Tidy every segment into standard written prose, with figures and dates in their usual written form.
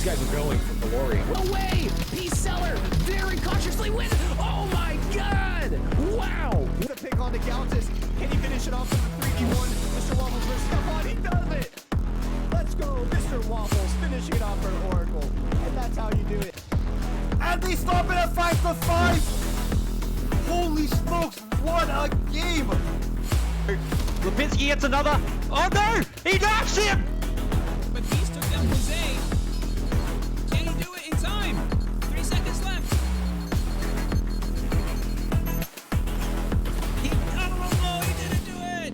guys are going for glory. No way! Peace Seller! Very cautiously win! Oh my god! Wow! The pick on the Galactus. Can he finish it off with the 3v1? Mr. Waffles versus Stefan. He does it! Let's go, Mr. Waffles finishing it off for Oracle. And that's how you do it. And they stop it at 5-5! Holy smokes, what a game! Lipinski gets another. Oh no! He knocks him! But Beast took down Jose. Can he do it in time? 3 seconds left. Oh, he didn't do it!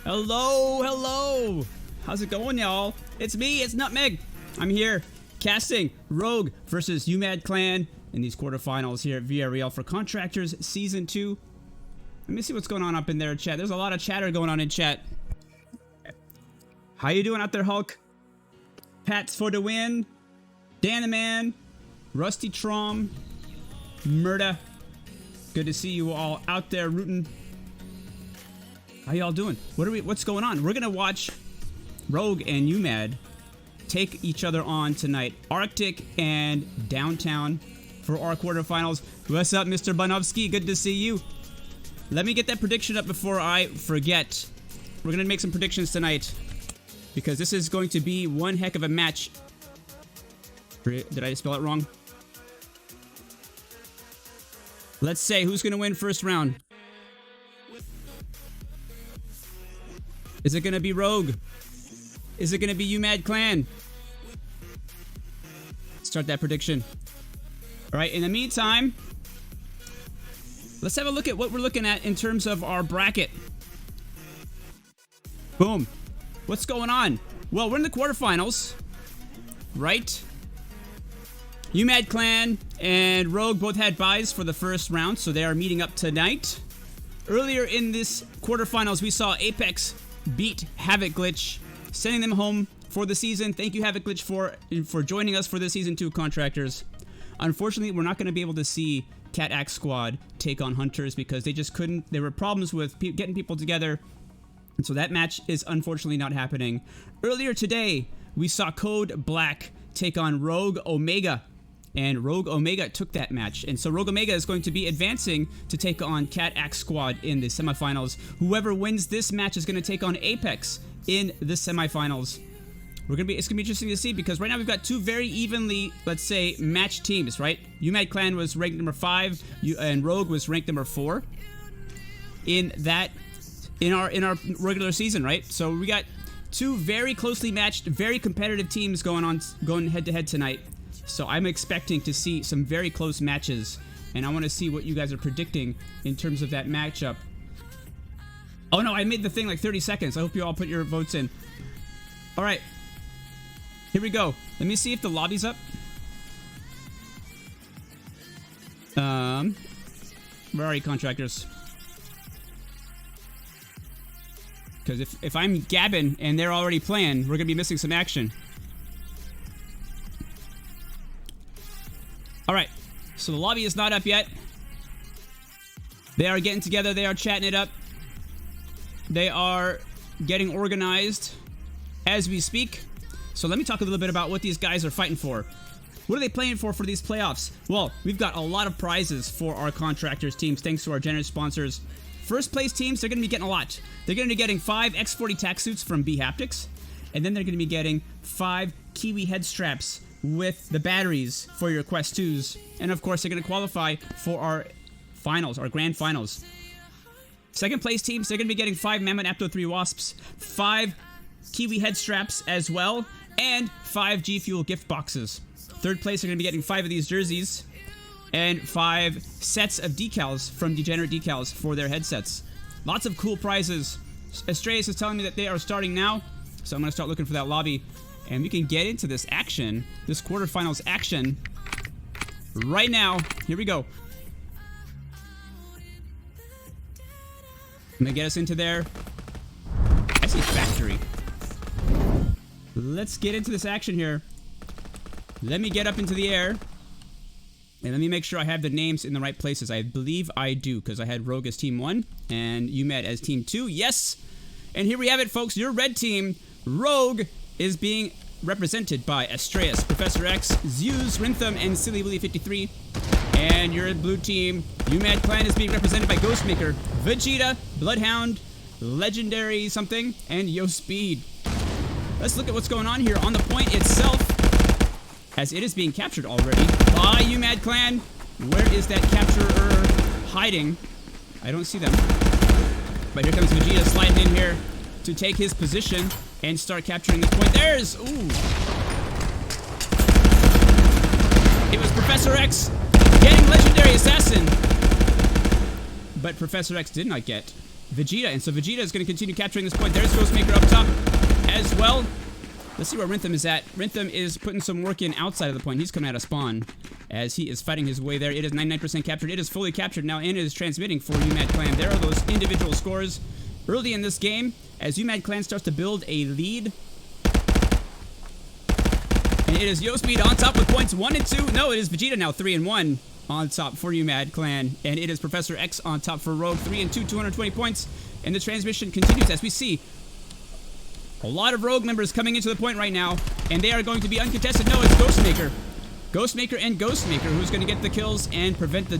Hello, hello. How's it going, y'all? It's me, it's Nutmeg. I'm here casting Rogue versus UMAD Clan in these quarterfinals here at VRL for Contractors Season 2. Let me see what's going on up in there, chat. There's a lot of chatter going on in chat. How you doing out there, Hulk? Pats for the win. Dan the Man. Rusty Trom. Murda. Good to see you all out there rooting. How y'all doing? What's going on? We're gonna watch Rogue and UMAD take each other on tonight. Arctic and Downtown for our quarterfinals. What's up, Mr. Banovsky? Good to see you. Let me get that prediction up before I forget. We're gonna make some predictions tonight because this is going to be one heck of a match. Did I spell it wrong? Let's say who's gonna win first round. Is it gonna be Rogue? Is it gonna be UMAD Clan? Start that prediction. Alright, in the meantime, let's have a look at what we're looking at in terms of our bracket. Boom. What's going on? Well, we're in the quarterfinals, right? UMAD Clan and Rogue both had buys for the first round, so they are meeting up tonight. Earlier in this quarterfinals, we saw Apex beat Havoc Glitch, sending them home for the season. Thank you, Havoc Glitch, for joining us for the Season 2 Contractors. Unfortunately, we're not going to be able to see Cat Axe Squad take on Hunters because they just couldn't. There were problems with getting people together, and so that match is unfortunately not happening. Earlier today, we saw Code Black take on Rogue Omega, and Rogue Omega took that match. And so Rogue Omega is going to be advancing to take on Cat Axe Squad in the semifinals. Whoever wins this match is going to take on Apex in the semifinals. It's gonna be interesting to see because right now we've got two very evenly, let's say, matched teams, right? UMAD Clan was ranked number 5, and Rogue was ranked number 4 in our regular season, right? So we got two very closely matched, very competitive teams going head to head tonight. So I'm expecting to see some very close matches, and I want to see what you guys are predicting in terms of that matchup. Oh no, I made the thing like 30 seconds. I hope you all put your votes in. All right, here we go. Let me see if the lobby's up. Where are you, Contractors? Because if I'm gabbing and they're already playing, we're gonna be missing some action. Alright, so the lobby is not up yet. They are getting together, they are chatting it up. They are getting organized as we speak. So let me talk a little bit about what these guys are fighting for. What are they playing for these playoffs? Well, we've got a lot of prizes for our Contractors teams thanks to our generous sponsors. First place teams, they're going to be getting a lot. They're going to be getting 5 X40 tack suits from BHaptics. And then they're going to be getting 5 Kiwi head straps with the batteries for your Quest 2s. And of course, they're going to qualify for our finals, our grand finals. Second place teams, they're going to be getting 5 Mammoth Apto 3 Wasps, 5 Kiwi head straps as well, and 5 G Fuel gift boxes. Third place, they're going to be getting 5 of these jerseys and 5 sets of decals from Degenerate Decals for their headsets. Lots of cool prizes. Estrellas is telling me that they are starting now, so I'm going to start looking for that lobby. And we can get into this action, this quarterfinals action, right now. Here we go. I'm gonna get us into there. I see factory. Let's get into this action here. Let me get up into the air. And let me make sure I have the names in the right places. I believe I do, because I had Rogue as Team 1 and UMAD as Team 2. Yes! And here we have it, folks. Your red team, Rogue, is being represented by Astreus, Professor X, Zeus, Rintham, and Silly Willy 53. And your blue team, UMAD Clan, is being represented by Ghostmaker, Vegeta, Bloodhound, Legendary something, and Yo Speed. Let's look at what's going on here on the point itself, as it is being captured already by UMAD Clan. Where is that capturer hiding? I don't see them. But here comes Vegeta sliding in here to take his position and start capturing this point. There's... Ooh. It was Professor X getting Legendary Assassin. But Professor X did not get Vegeta, and so Vegeta is going to continue capturing this point. There's Ghostmaker up top as well. Let's see where Rintham is at. Rintham is putting some work in outside of the point. He's coming out of spawn as he is fighting his way there. It is 99% captured. It is fully captured now, and it is transmitting for UMAD Clan. There are those individual scores early in this game as UMAD Clan starts to build a lead. And it is Yo Speed on top with points 1 and 2. No, it is Vegeta now 3 and 1 on top for UMAD Clan. And it is Professor X on top for Rogue 3 and 2, 220 points. And the transmission continues as we see a lot of Rogue members coming into the point right now, and they are going to be uncontested. No, it's Ghostmaker. Ghostmaker and Ghostmaker who's going to get the kills and prevent the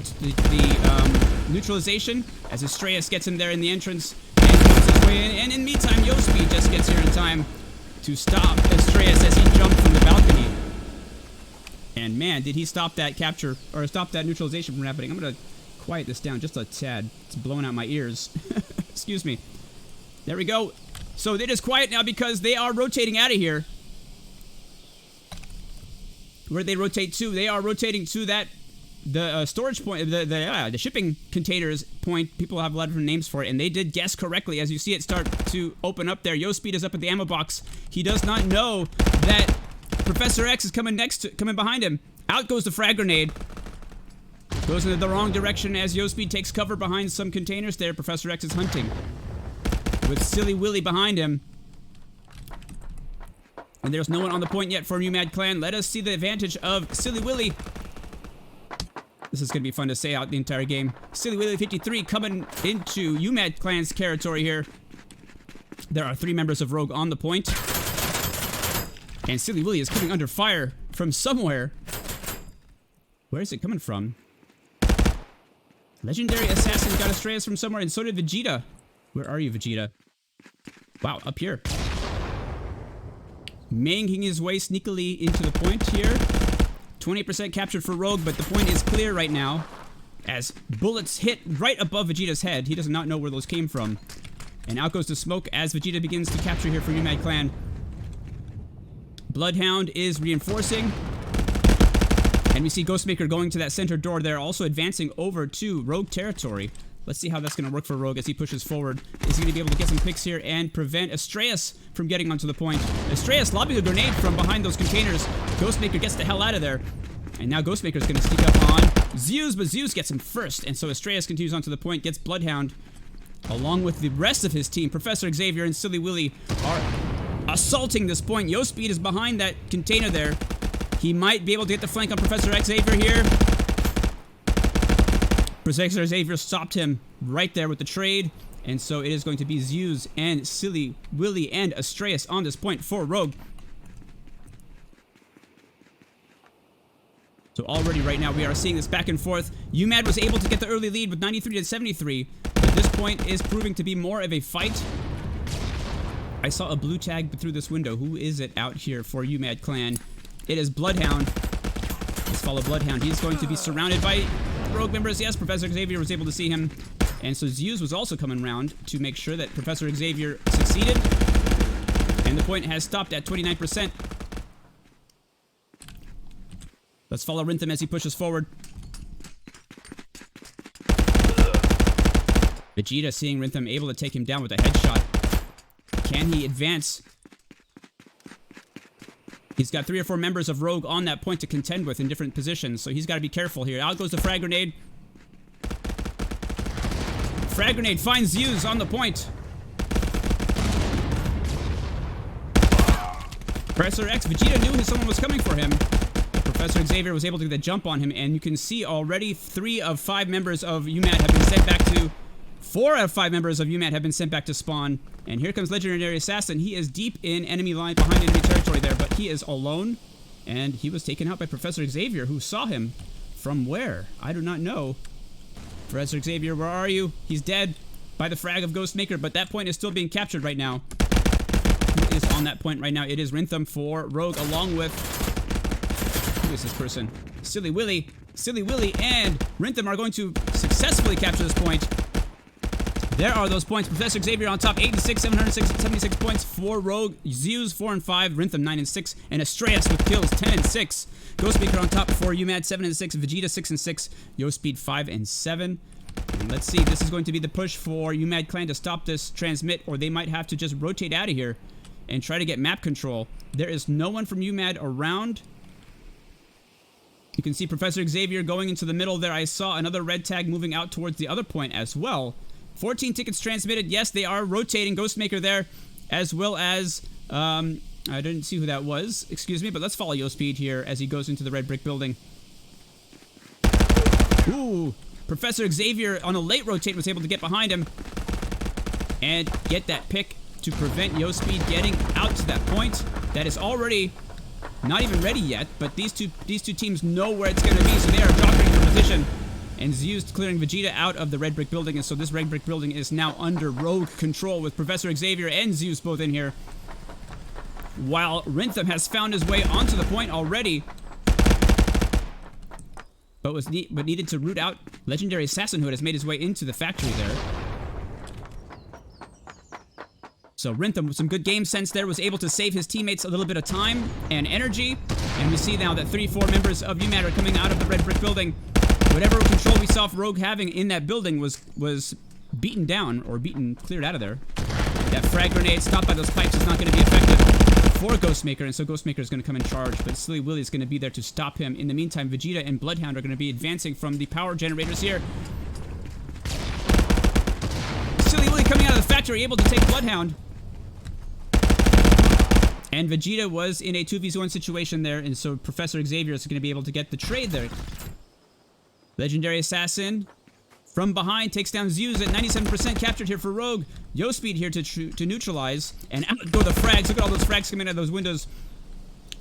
neutralization as Astreus gets him there in the entrance and goes his way in. And in the meantime, Yo Speed just gets here in time to stop Astreus as he jumped from the balcony. And man, did he stop that capture, or stop that neutralization from happening. I'm going to quiet this down just a tad. It's blowing out my ears. Excuse me. There we go. So it is quiet now because they are rotating out of here. Where did they rotate to? They are rotating to that, the storage point, the shipping containers point. People have a lot of different names for it, and they did guess correctly as you see it start to open up there. Yo Speed is up at the ammo box. He does not know that Professor X is coming behind him. Out goes the frag grenade. Goes in the wrong direction as Yo Speed takes cover behind some containers there. Professor X is hunting with Silly Willy behind him. And there's no one on the point yet for UMAD Clan. Let us see the advantage of Silly Willy. This is going to be fun to say out the entire game. Silly Willy 53 coming into UMAD Clan's territory here. There are 3 members of Rogue on the point. And Silly Willy is coming under fire from somewhere. Where is it coming from? Legendary Assassin got Astreus from somewhere, and so did Vegeta. Where are you, Vegeta? Wow, up here. Making his way sneakily into the point here. 20% captured for Rogue, but the point is clear right now as bullets hit right above Vegeta's head. He does not know where those came from. And out goes the smoke as Vegeta begins to capture here for UMAD Clan. Bloodhound is reinforcing. And we see Ghostmaker going to that center door there, also advancing over to Rogue territory. Let's see how that's going to work for Rogue as he pushes forward. Is he going to be able to get some picks here and prevent Astreus from getting onto the point? Astreus lobbing a grenade from behind those containers. Ghostmaker gets the hell out of there. And now Ghostmaker is going to sneak up on Zeus, but Zeus gets him first. And so Astreus continues onto the point, gets Bloodhound, along with the rest of his team. Professor Xavier and Silly Willy are assaulting this point. Yo Speed is behind that container there. He might be able to get the flank on Professor Xavier here. Professor Xavier stopped him right there with the trade. And so it is going to be Zeus and Silly Willy and Astreus on this point for Rogue. So already right now we are seeing this back and forth. UMAD was able to get the early lead with 93 to 73. But this point is proving to be more of a fight. I saw a blue tag through this window. Who is it out here for UMAD Clan? It is Bloodhound. Let's follow Bloodhound. He's going to be surrounded by Rogue members. Yes, Professor Xavier was able to see him. And so Zeus was also coming around to make sure that Professor Xavier succeeded. And the point has stopped at 29%. Let's follow Rintham as he pushes forward. Vegeta, seeing Rintham, able to take him down with a headshot. Can he advance? He's got 3 or 4 members of Rogue on that point to contend with in different positions, so he's got to be careful here. Out goes the frag grenade. Frag grenade finds Zeus on the point. Professor X, Vegeta knew someone was coming for him. Professor Xavier was able to get the jump on him, and you can see already 3 of 5 members of UMAT have been sent back to... 4 out of 5 members of UMAT have been sent back to spawn. And here comes Legendary Assassin. He is deep in enemy line, behind enemy territory there, but he is alone. And he was taken out by Professor Xavier, who saw him from where? I do not know. Professor Xavier, where are you? He's dead by the frag of Ghostmaker, but that point is still being captured right now. Who is on that point right now? It is Rintham for Rogue, along with... Who is this person? Silly Willy. Silly Willy and Rintham are going to successfully capture this point. There are those points. Professor Xavier on top, 86, 776 points for Rogue. Zeus 4 and 5, Rintham 9 and 6, and Astreus with kills 10 and 6. Ghostmaker on top for UMAD 7 and 6, Vegeta 6 and 6, Yospeed 5 and 7. And let's see, this is going to be the push for UMAD Clan to stop this transmit, or they might have to just rotate out of here and try to get map control. There is no one from UMAD around. You can see Professor Xavier going into the middle there. I saw another red tag moving out towards the other point as well. 14 tickets transmitted. Yes, they are rotating. Ghostmaker there, as well as, I didn't see who that was. Excuse me, but let's follow Yospeed here as he goes into the red brick building. Ooh, Professor Xavier on a late rotate was able to get behind him and get that pick to prevent Yospeed getting out to that point. That is already not even ready yet, but these two teams know where it's going to be, so they are jockeying for position. And Zeus clearing Vegeta out of the red brick building, and so this red brick building is now under Rogue control with Professor Xavier and Zeus both in here. While Rintham has found his way onto the point already, but needed to root out Legendary Assassin, who has made his way into the factory there. So Rintham, with some good game sense there, was able to save his teammates a little bit of time and energy. And we see now that 3-4 members of UMAT are coming out of the red brick building. Whatever control we saw Rogue having in that building was beaten down, or cleared out of there. That frag grenade stopped by those pipes is not going to be effective for Ghostmaker, and so Ghostmaker is going to come in charge, but Silly Willy is going to be there to stop him. In the meantime, Vegeta and Bloodhound are going to be advancing from the power generators here. Silly Willy coming out of the factory, able to take Bloodhound. And Vegeta was in a 2v1 situation there, and so Professor Xavier is going to be able to get the trade there. Legendary Assassin from behind takes down Zeus at 97% captured here for Rogue. Yospeed here to neutralize, and out go the frags. Look at all those frags coming out of those windows.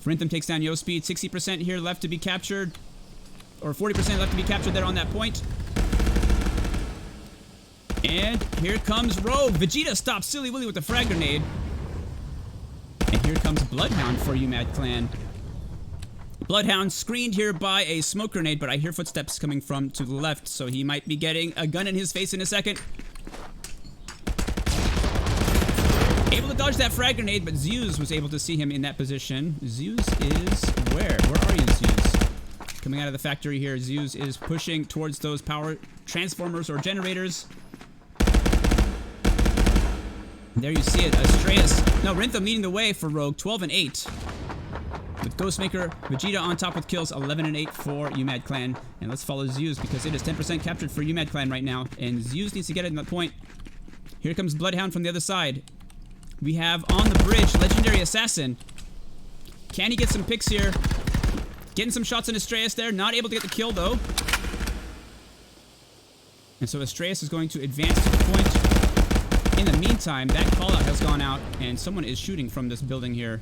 Rintham takes down Yospeed. 60% here left to be captured, or 40% left to be captured there on that point. And here comes Rogue. Vegeta stops Silly Willy with the frag grenade. And here comes Bloodhound for UMAD Clan. Bloodhound screened here by a smoke grenade, but I hear footsteps coming from to the left, so he might be getting a gun in his face in a second. Able to dodge that frag grenade, but Zeus was able to see him in that position. Zeus is where? Where are you, Zeus? Coming out of the factory here, Zeus is pushing towards those power transformers or generators. There you see it, Astreus. No, Rintham leading the way for Rogue, 12 and 8. With Ghostmaker, Vegeta on top with kills, 11 and 8 for UMAD Clan. And let's follow Zeus because it is 10% captured for UMAD Clan right now. And Zeus needs to get it in that point. Here comes Bloodhound from the other side. We have on the bridge, Legendary Assassin. Can he get some picks here? Getting some shots on Astreus there. Not able to get the kill though. And so Astreus is going to advance to the point. In the meantime, that callout has gone out and someone is shooting from this building here.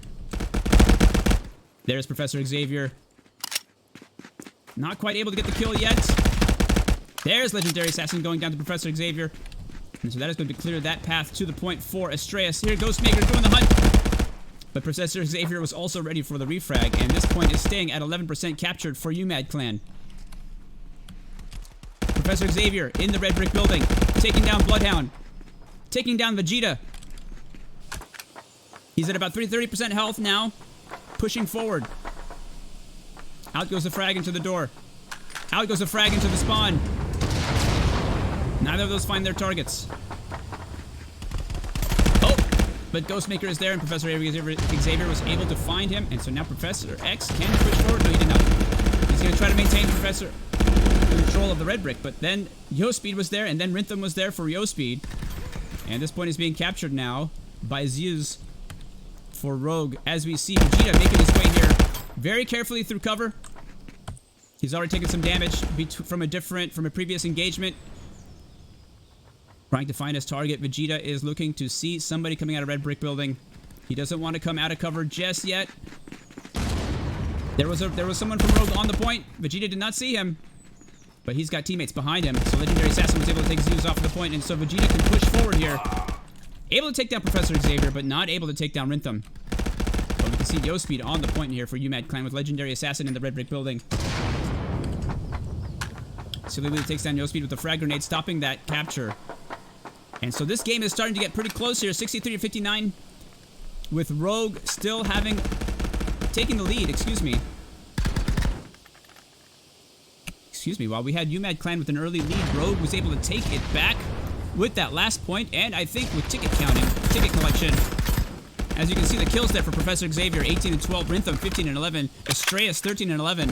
There's Professor Xavier. Not quite able to get the kill yet. There's Legendary Assassin going down to Professor Xavier. And so that is going to clear that path to the point for Astreus. Here, Ghostmaker doing the hunt. But Professor Xavier was also ready for the refrag, and this point is staying at 11% captured for UMAD Clan. Professor Xavier in the red brick building, taking down Bloodhound. Taking down Vegeta. He's at about 30% health now. Pushing forward. Out goes the frag into the door. Out goes the frag into the spawn. Neither of those find their targets. Oh, but Ghostmaker is there and Professor Xavier was able to find him. And so now Professor X can push forward. No, he did not. He's going to try to maintain Professor control of the red brick. But then Yospeed was there and then Rintham was there for Yospeed. And this point is being captured now by Zeus for Rogue, as we see Vegeta making his way here very carefully through cover. He's already taken some damage from a previous engagement. Trying to find his target. Vegeta is looking to see somebody coming out of red brick building. He doesn't want to come out of cover just yet. There was someone from Rogue on the point. Vegeta did not see him, but he's got teammates behind him. So Legendary Assassin was able to take Zeus off of the point, and so Vegeta can push forward here. Able to take down Professor Xavier, but not able to take down Rhythm. But we can see Yo-Speed on the point here for UMAD Clan with Legendary Assassin in the red brick building. Silly Willy takes down Yo-Speed with the frag grenade, stopping that capture. And so this game is starting to get pretty close here, 63 to 59, with Rogue still taking the lead, excuse me, while we had UMAD Clan with an early lead, Rogue was able to take it back with that last point, and I think with ticket counting, ticket collection. As you can see, the kills there for Professor Xavier, 18 and 12, Rhythm 15 and 11, Estrellas 13 and 11.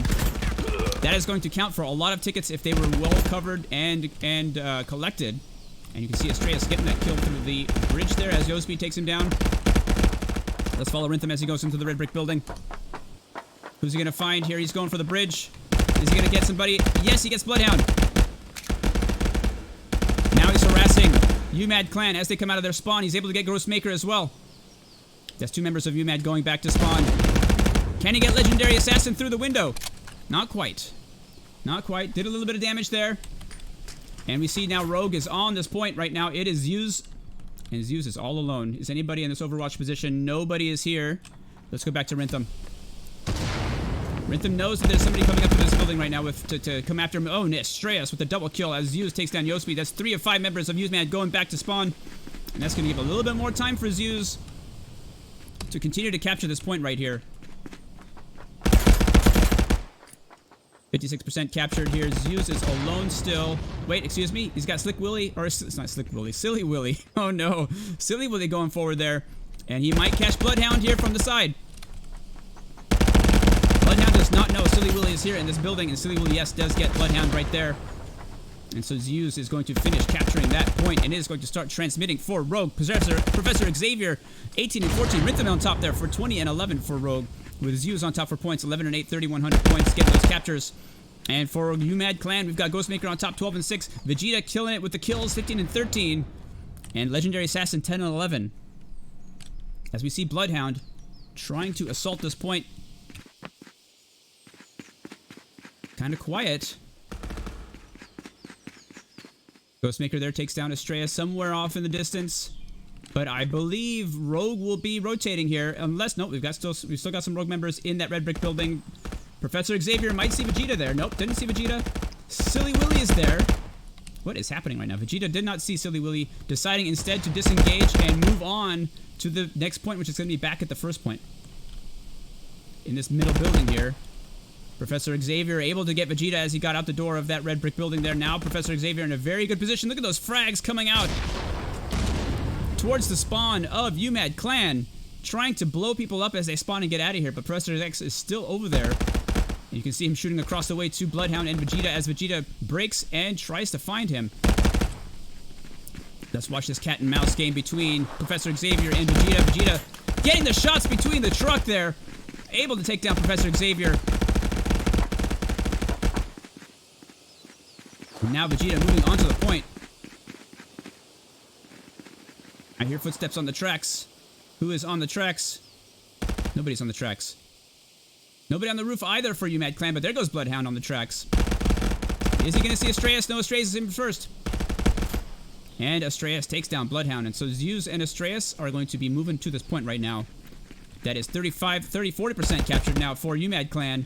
That is going to count for a lot of tickets if they were well covered and collected. And you can see Estrellas getting that kill through the bridge there as Yo-Speed takes him down. Let's follow Rhythm as he goes into the red brick building. Who's he going to find here? He's going for the bridge. Is he going to get somebody? Yes, he gets Bloodhound. Now he's harassing UMAD Clan as they come out of their spawn. He's able to get Ghostmaker as well. That's two members of UMAD going back to spawn. Can he get Legendary Assassin through the window? Not quite. Not quite. Did a little bit of damage there. And we see now Rogue is on this point right now. It is Zeus. And Zeus is all alone. Is anybody in this Overwatch position? Nobody is here. Let's go back to Rhythm. Rhythm knows that there's somebody coming up to this building right now to come after him. Oh, Estrellas with a double kill as Zeus takes down Yo-Speed. That's 3 of 5 members of UMAD going back to spawn. And that's going to give a little bit more time for Zeus to continue to capture this point right here. 56% captured here. Zeus is alone still. Wait, excuse me. He's got Slick Willy. Or it's not Slick Willy. Silly Willy. Oh no. Silly Willy going forward there. And he might catch Bloodhound here from the side. Bloodhound does not know Silly Willy is here in this building. And Silly Willy, yes, does get Bloodhound right there. And so Zeus is going to finish capturing that point and is going to start transmitting for Rogue. Professor Xavier, 18 and 14. Rhythm on top there for 20 and 11 for Rogue. With Zeus on top for points, 11 and 8, 3,100 points, getting those captures. And for UMAD Clan, we've got Ghostmaker on top, 12 and 6. Vegeta killing it with the kills, 15 and 13. And Legendary Assassin, 10 and 11. As we see Bloodhound trying to assault this point. Kind of quiet. Ghostmaker there takes down Estrella somewhere off in the distance. But I believe Rogue will be rotating here. Unless, nope, we've still got some Rogue members in that red brick building. Professor Xavier might see Vegeta there. Nope, didn't see Vegeta. Silly Willy is there. What is happening right now? Vegeta did not see Silly Willy, deciding instead to disengage and move on to the next point, which is going to be back at the first point. In this middle building here. Professor Xavier able to get Vegeta as he got out the door of that red brick building there. Now Professor Xavier in a very good position. Look at those frags coming out towards the spawn of UMAD Clan, trying to blow people up as they spawn and get out of here. But Professor X is still over there. And you can see him shooting across the way to Bloodhound and Vegeta as Vegeta breaks and tries to find him. Let's watch this cat and mouse game between Professor Xavier and Vegeta. Vegeta getting the shots between the truck there. Able to take down Professor Xavier. And now Vegeta moving onto the point. I hear footsteps on the tracks. Who is on the tracks? Nobody's on the tracks. Nobody on the roof either for UMAD Clan, but there goes Bloodhound on the tracks. Is he going to see Estrellas? No, Estrellas is in first. And Estrellas takes down Bloodhound. And so Zeus and Estrellas are going to be moving to this point right now. That is 40% captured now for UMAD Clan.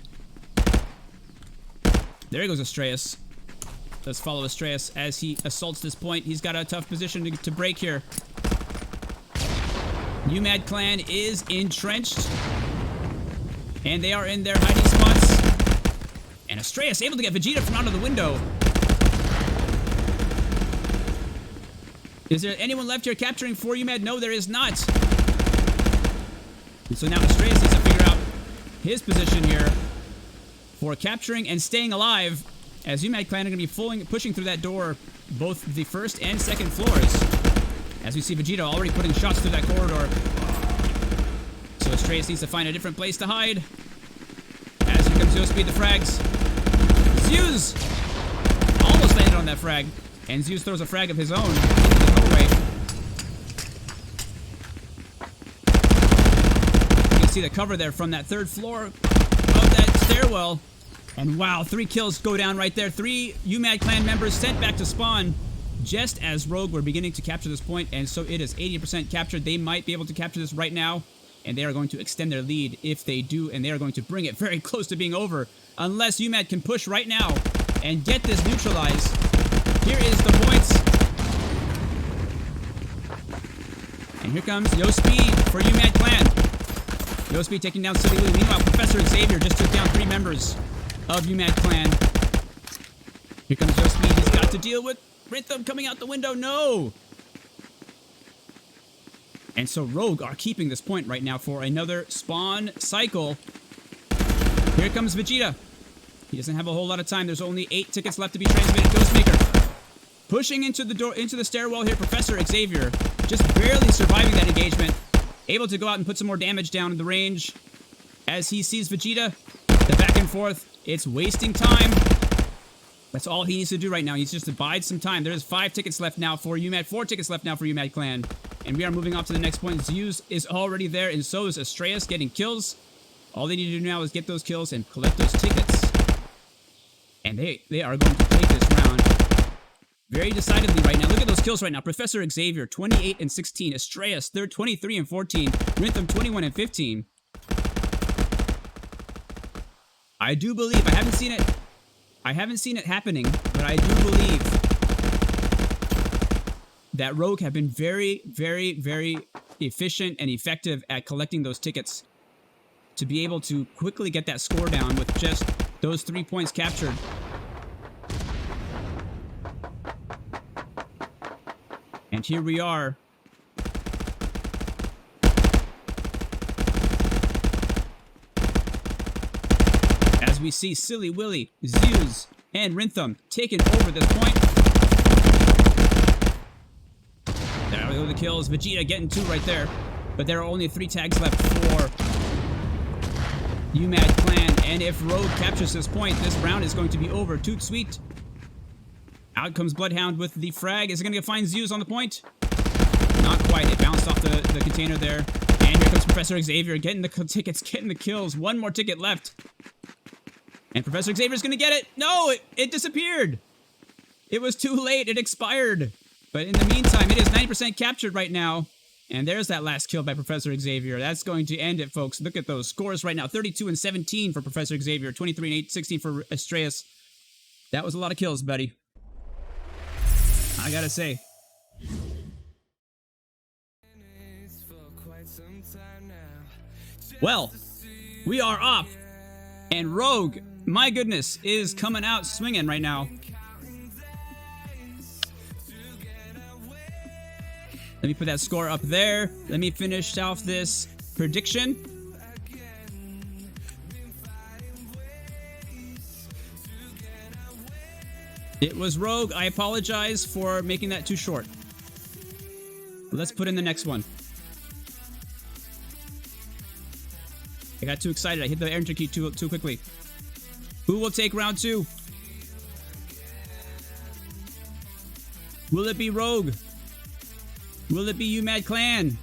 There goes Estrellas. Let's follow Estrellas as he assaults this point. He's got a tough position to break here. UMAD Clan is entrenched. And they are in their hiding spots. And Estrellas able to get Vegeta from out of the window. Is there anyone left here capturing for UMAD? No, there is not. And so now Estrellas needs to figure out his position here for capturing and staying alive, as UMAD Clan are going to be pushing through that door, both the first and second floors. As we see Vegeta already putting shots through that corridor. So Estrellas needs to find a different place to hide. As here comes Yo-Speed, the frags. Zeus almost landed on that frag. And Zeus throws a frag of his own into the doorway. You can see the cover there from that third floor of that stairwell. And wow, 3 kills go down right there. 3 UMAD clan members sent back to spawn just as Rogue were beginning to capture this point. And so it is 80% captured. They might be able to capture this right now. And they are going to extend their lead if they do. And they are going to bring it very close to being over. Unless UMAD can push right now and get this neutralized. Here is the points. And here comes Yo Speed for UMAD Clan. Yo Speed taking down City Lee. Meanwhile, Professor Xavier just took down 3 members of UMAD Clan. Here comes Yo Speed. He's got to deal with Rhythm coming out the window. No! And so Rogue are keeping this point right now for another spawn cycle. Here comes Vegeta. He doesn't have a whole lot of time. There's only 8 tickets left to be transmitted. Ghostmaker pushing into the door, into the stairwell here. Professor Xavier just barely surviving that engagement. Able to go out and put some more damage down in the range. As he sees Vegeta, the back and forth. It's wasting time. That's all he needs to do right now. He needs just to bide some time. There's 5 tickets left now for UMAD. 4 tickets left now for UMAD Clan. And we are moving off to the next point. Zeus is already there, and so is Astraeus getting kills. All they need to do now is get those kills and collect those tickets. And they are going to take this round very decidedly right now. Look at those kills right now. Professor Xavier, 28 and 16. Astraeus, third, 23 and 14. Rhythm, 21 and 15. I do believe, I haven't seen it happening, but I do believe that Rogue have been very, very, very efficient and effective at collecting those tickets to be able to quickly get that score down with just those 3 points captured. And here we are. As we see Silly Willy, Zeus, and Rhythm taking over this point. There we go, the kills. Vegeta getting 2 right there. But there are only 3 tags left for UMAD Clan. And if Rogue captures this point, this round is going to be over. Toot sweet. Out comes Bloodhound with the frag. Is it going to find Zeus on the point? Not quite. It bounced off the container there. And here comes Professor Xavier getting the tickets, getting the kills. 1 more ticket left. And Professor Xavier's going to get it. No, it disappeared. It was too late. It expired. But in the meantime, it is 90% captured right now. And there's that last kill by Professor Xavier. That's going to end it, folks. Look at those scores right now. 32 and 17 for Professor Xavier. 23 and 8, 16 for Astraeus. That was a lot of kills, buddy. I gotta say. Well, we are off. And Rogue, my goodness, is coming out swinging right now. Let me put that score up there. Let me finish off this prediction. It was Rogue. I apologize for making that too short. Let's put in the next one. I got too excited. I hit the enter key too quickly. Who will take round 2? Will it be Rogue? Will it be UMAD Clan?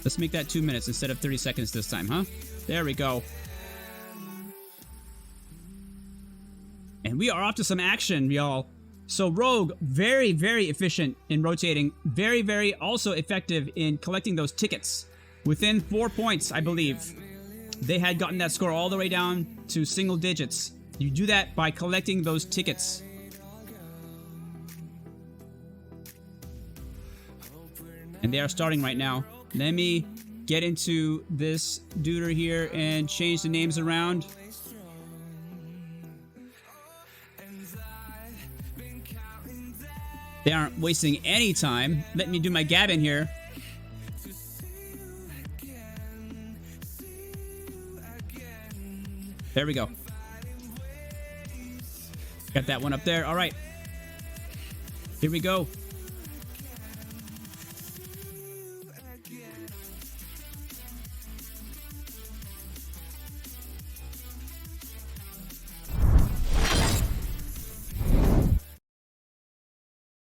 Let's make that 2 minutes instead of 30 seconds this time, huh? There we go. And we are off to some action, y'all. So Rogue, very, very efficient in rotating. Very, very also effective in collecting those tickets. Within 4 points, I believe. They had gotten that score all the way down to single digits. You do that by collecting those tickets. And they are starting right now. Let me get into this duder here and change the names around. They aren't wasting any time. Let me do my gabbing here. There we go. Got that one up there. All right. Here we go.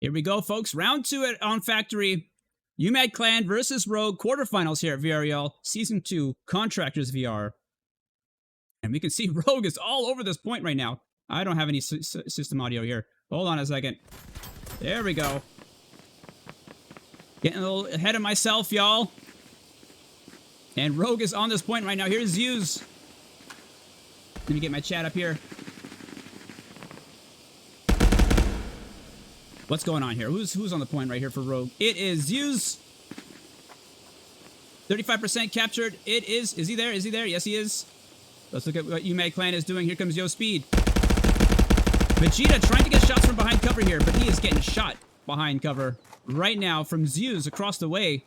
Here we go, folks. Round 2 on Factory. UMAD Clan versus Rogue quarterfinals here at VRL Season 2 Contractors VR. And we can see Rogue is all over this point right now. I don't have any system audio here. Hold on a second. There we go. Getting a little ahead of myself, y'all. And Rogue is on this point right now. Here's Zeus. Let me get my chat up here. What's going on here? Who's on the point right here for Rogue? It is Zeus. 35% captured. It is. Is he there? Is he there? Yes, he is. Let's look at what UMAD Clan is doing. Here comes Yo Speed. Vegeta trying to get shots from behind cover here, but he is getting shot behind cover right now from Zeus across the way.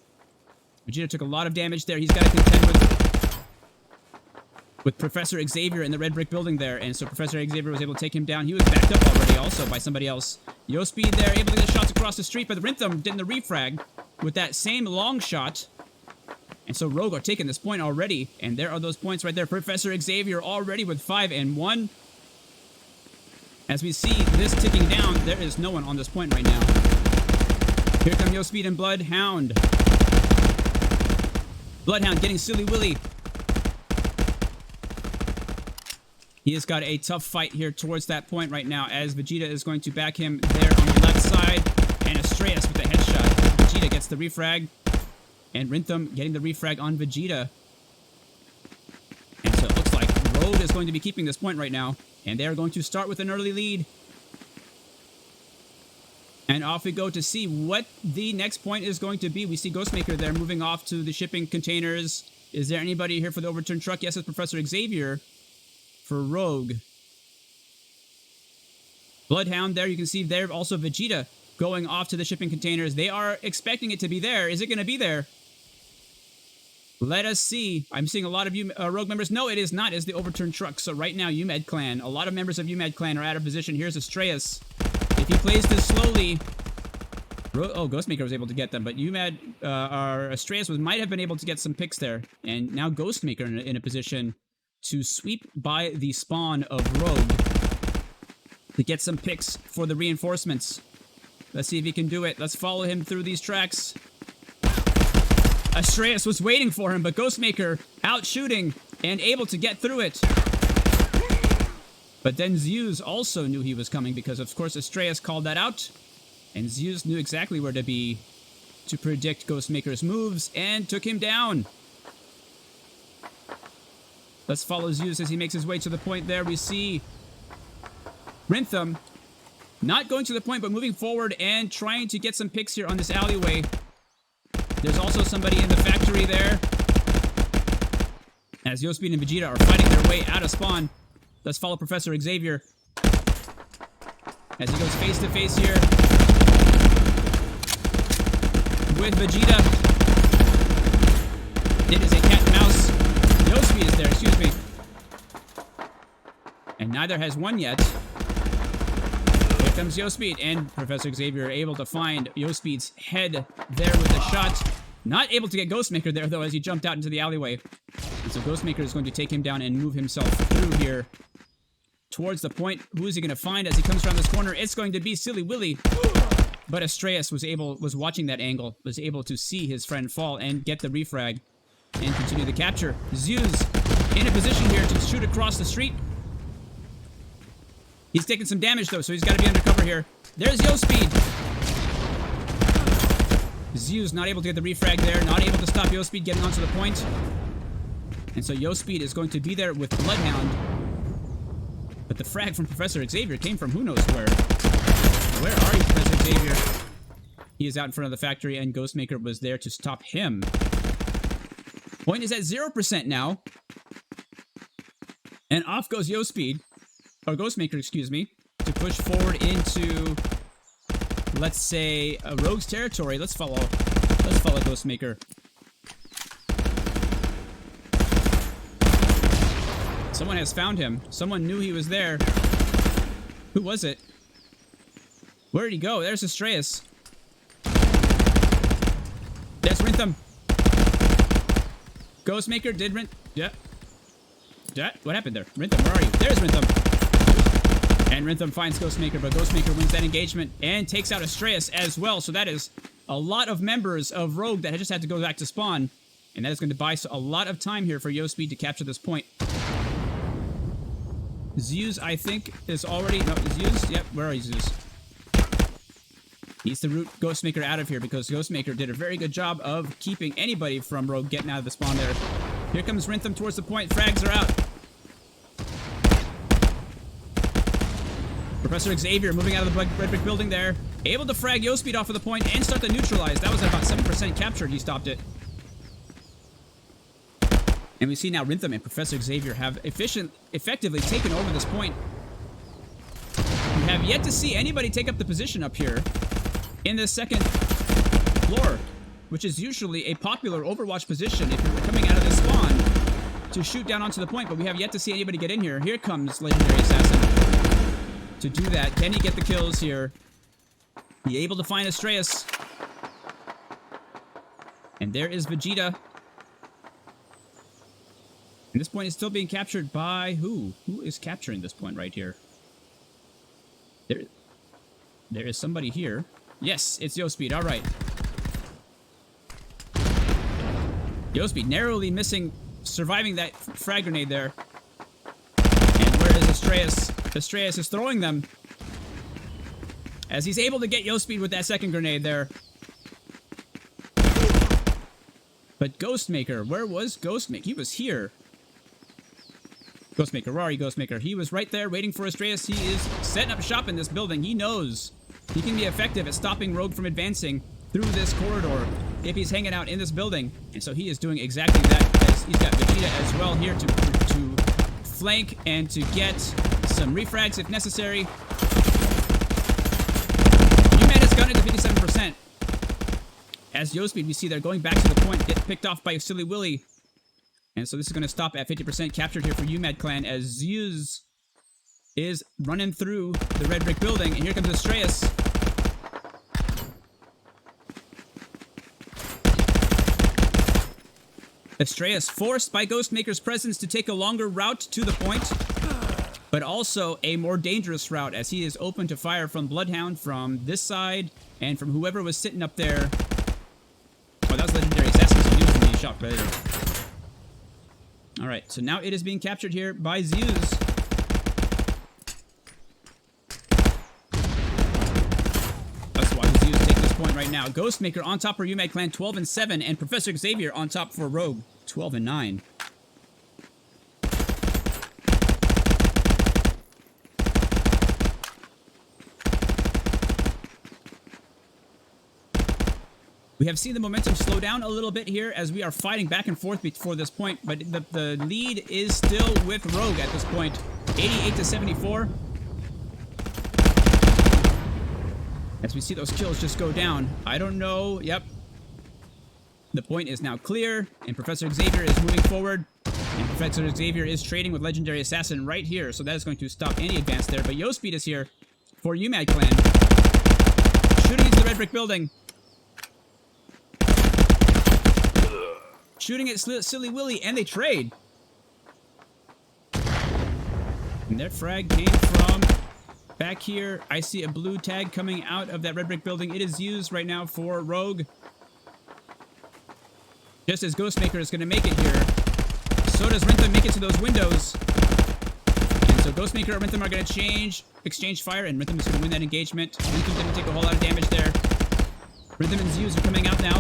Vegeta took a lot of damage there. He's got to contend with Professor Xavier in the red brick building there, and so Professor Xavier was able to take him down. He was backed up already also by somebody else. Yo Speed there, able to get shots across the street, but Rhythm did the refrag with that same long shot. And so Rogue are taking this point already, and there are those points right there. Professor Xavier already with 5 and 1. As we see this ticking down, there is no one on this point right now. Here come Yo Speed and Bloodhound. Bloodhound getting Silly Willy. He has got a tough fight here towards that point right now, as Vegeta is going to back him there on the left side. And Astreus with the headshot. Vegeta gets the refrag. And Rintham getting the refrag on Vegeta. And so it looks like Rogue is going to be keeping this point right now. And they are going to start with an early lead. And off we go to see what the next point is going to be. We see Ghostmaker there moving off to the shipping containers. Is there anybody here for the overturned truck? Yes, it's Professor Xavier for Rogue. Bloodhound there, you can see there also Vegeta going off to the shipping containers. They are expecting it to be there. Is it going to be there? Let us see. I'm seeing a lot of Rogue members. No, it is not. It's the overturned truck. So right now, UMAD Clan, a lot of members of UMAD Clan are out of position. Here's Astreus. If he plays this slowly... Oh, Ghostmaker was able to get them, but UMAD, Astreus might have been able to get some picks there. And now Ghostmaker in a position to sweep by the spawn of Rogue to get some picks for the reinforcements. Let's see if he can do it. Let's follow him through these tracks. Astreus was waiting for him, but Ghostmaker out shooting and able to get through it. But then Zeus also knew he was coming because, of course, Astreus called that out. And Zeus knew exactly where to be to predict Ghostmaker's moves and took him down. Let's follow Zeus as he makes his way to the point there. We see Rintham not going to the point, but moving forward and trying to get some picks here on this alleyway. There's also somebody in the factory there. As Yo Speed and Vegeta are fighting their way out of spawn. Let's follow Professor Xavier as he goes face to face here with Vegeta. It is a cat and mouse. Yo Speed is there, excuse me. And neither has won yet. Here comes Yo Speed, and Professor Xavier able to find Yo Speed's head there with the shot. Not able to get Ghostmaker there, though, as he jumped out into the alleyway. And so Ghostmaker is going to take him down and move himself through here towards the point. Who is he going to find as he comes around this corner? It's going to be Silly Willy. But Astreus was watching that angle, was able to see his friend fall and get the refrag and continue the capture. Zeus in a position here to shoot across the street. He's taking some damage, though, so he's got to be undercover here. There's Yo Speed. Zeus not able to get the refrag there, not able to stop Yo Speed getting onto the point. And so Yo Speed is going to be there with Bloodhound. But the frag from Professor Xavier came from who knows where. Where are you, Professor Xavier? He is out in front of the factory, and Ghostmaker was there to stop him. Point is at 0% now. And off goes Yo Speed. Or Ghostmaker, excuse me. To push forward into, let's say, Rogue's territory. Let's follow Ghostmaker. Someone has found him. Someone knew he was there. Who was it? Where did he go? There's Astreus. There's Rintham. Ghostmaker did Yeah. What happened there? Rintham, where are you? There's Rintham. And Rhythm finds Ghostmaker, but Ghostmaker wins that engagement and takes out Astraeus as well. So that is a lot of members of Rogue that just had to go back to spawn. And that is going to buy a lot of time here for YoSpeed to capture this point. Zeus, I think, is already... No, Zeus? Yep, where are you, Zeus? Needs to root Ghostmaker out of here because Ghostmaker did a very good job of keeping anybody from Rogue getting out of the spawn there. Here comes Rhythm towards the point. Frags are out. Professor Xavier moving out of the red brick building there. Able to frag YoSpeed off of the point and start to neutralize. That was at about 7% captured. He stopped it. And we see now Rhythm and Professor Xavier have effectively taken over this point. We have yet to see anybody take up the position up here in the second floor, which is usually a popular Overwatch position if you're coming out of this spawn to shoot down onto the point, but we have yet to see anybody get in here. Here comes Legendary Assassin to do that. Can he get the kills here? He able to find Astraeus. And there is Vegeta. And this point is still being captured by who? Who is capturing this point right here? There is somebody here. Yes, it's YoSpeed. All right. YoSpeed narrowly missing, surviving that frag grenade there. And where is Astraeus? Astraeus is throwing them. As he's able to get YoSpeed with that second grenade there. But Ghostmaker, where was Ghostmaker? He was here. Ghostmaker, where are you, Ghostmaker? He was right there waiting for Astraeus. He is setting up shop in this building. He knows he can be effective at stopping Rogue from advancing through this corridor if he's hanging out in this building. And so he is doing exactly that. As he's got Vegeta as well here to flank and to get some refrags if necessary. U-Man has gotten it to 57%. As YoSpeed, we see they're going back to the point, get picked off by Silly Willy. And so this is going to stop at 50% captured here for UMAD Clan as Zeus is running through the red brick building. And here comes Astraeus. Astraeus forced by Ghostmaker's presence to take a longer route to the point, but also a more dangerous route as he is open to fire from Bloodhound from this side and from whoever was sitting up there. Oh, that was Legendary Assassin, so he was being shot later. Alright, so now it is being captured here by Zeus. Let's watch Zeus take this point right now. Ghostmaker on top for UMAD Clan 12-7, and Professor Xavier on top for Rogue 12-9. We have seen the momentum slow down a little bit here as we are fighting back and forth before this point, but the lead is still with Rogue at this point, 88-74. As we see those kills just go down. I don't know. Yep. The point is now clear, and Professor Xavier is moving forward. And Professor Xavier is trading with Legendary Assassin right here, so that is going to stop any advance there. But YoSpeed is here for UMAD Clan. Shooting into the red brick building. Shooting at Silly Willy, and they trade. And their frag came from back here. I see a blue tag coming out of that red brick building. It is used right now for Rogue. Just as Ghostmaker is going to make it here, so does Rhythm make it to those windows. And so Ghostmaker and Rhythm are going to exchange fire, and Rhythm is going to win that engagement. Rhythm didn't take a whole lot of damage there. Rhythm and Zeus are coming out now.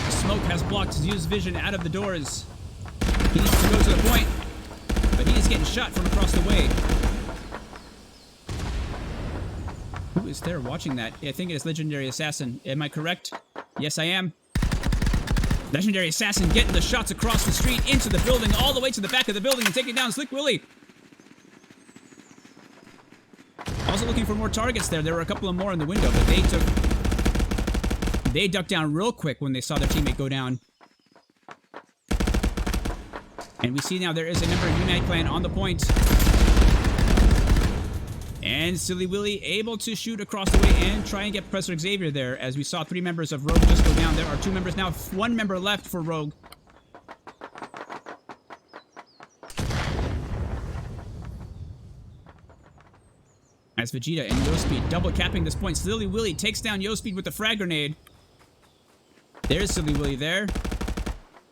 Smoke has blocked Zeus' vision out of the doors. He needs to go to the point, but he is getting shot from across the way. Who is there watching that? I think it is Legendary Assassin. Am I correct? Yes, I am. Legendary Assassin getting the shots across the street into the building, all the way to the back of the building and taking down Slick Willy. Also looking for more targets there. There were a couple of more in the window, but they ducked down real quick when they saw their teammate go down. And we see now there is a member of UMAD Clan on the point. And Silly Willy able to shoot across the way and try and get Professor Xavier there, as we saw 3 members of Rogue just go down. There are 2 members now, 1 member left for Rogue. as Vegeta and YoSpeed double capping this point. Silly Willy takes down YoSpeed with the frag grenade. There's Silly Willy there.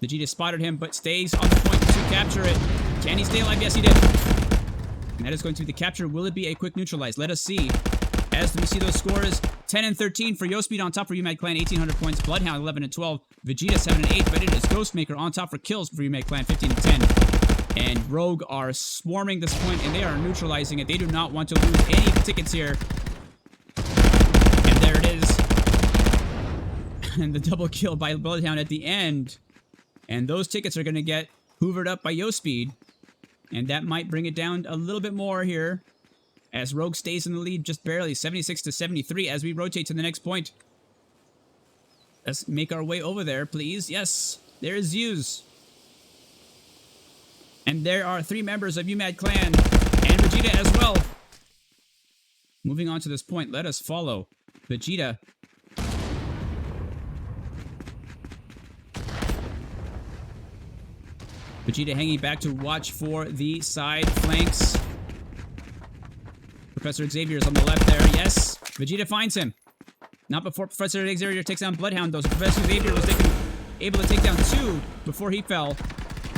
Vegeta spotted him, but stays on the point to capture it. Can he stay alive? Yes, he did. And that is going to be the capture. Will it be a quick neutralize? Let us see. As we see those scores, 10 and 13 for YoSpeed on top for UMad Clan, 1,800 points. Bloodhound, 11 and 12. Vegeta, 7 and 8. But it is Ghostmaker on top for kills for UMad Clan, 15 and 10. And Rogue are swarming this point, and they are neutralizing it. They do not want to lose any tickets here. And there it is. And the double kill by Bloodhound at the end. And those tickets are going to get hoovered up by YoSpeed. And that might bring it down a little bit more here. As Rogue stays in the lead just barely, 76 to 73 as we rotate to the next point. Let's make our way over there, please. Yes, there is Zeus. And there are 3 members of UMad Clan and Vegeta as well. Moving on to this point, let us follow Vegeta. Vegeta hanging back to watch for the side flanks. Professor Xavier is on the left there. Yes, Vegeta finds him. Not before Professor Xavier takes down Bloodhound, though. So Professor Xavier was able to take down 2 before he fell.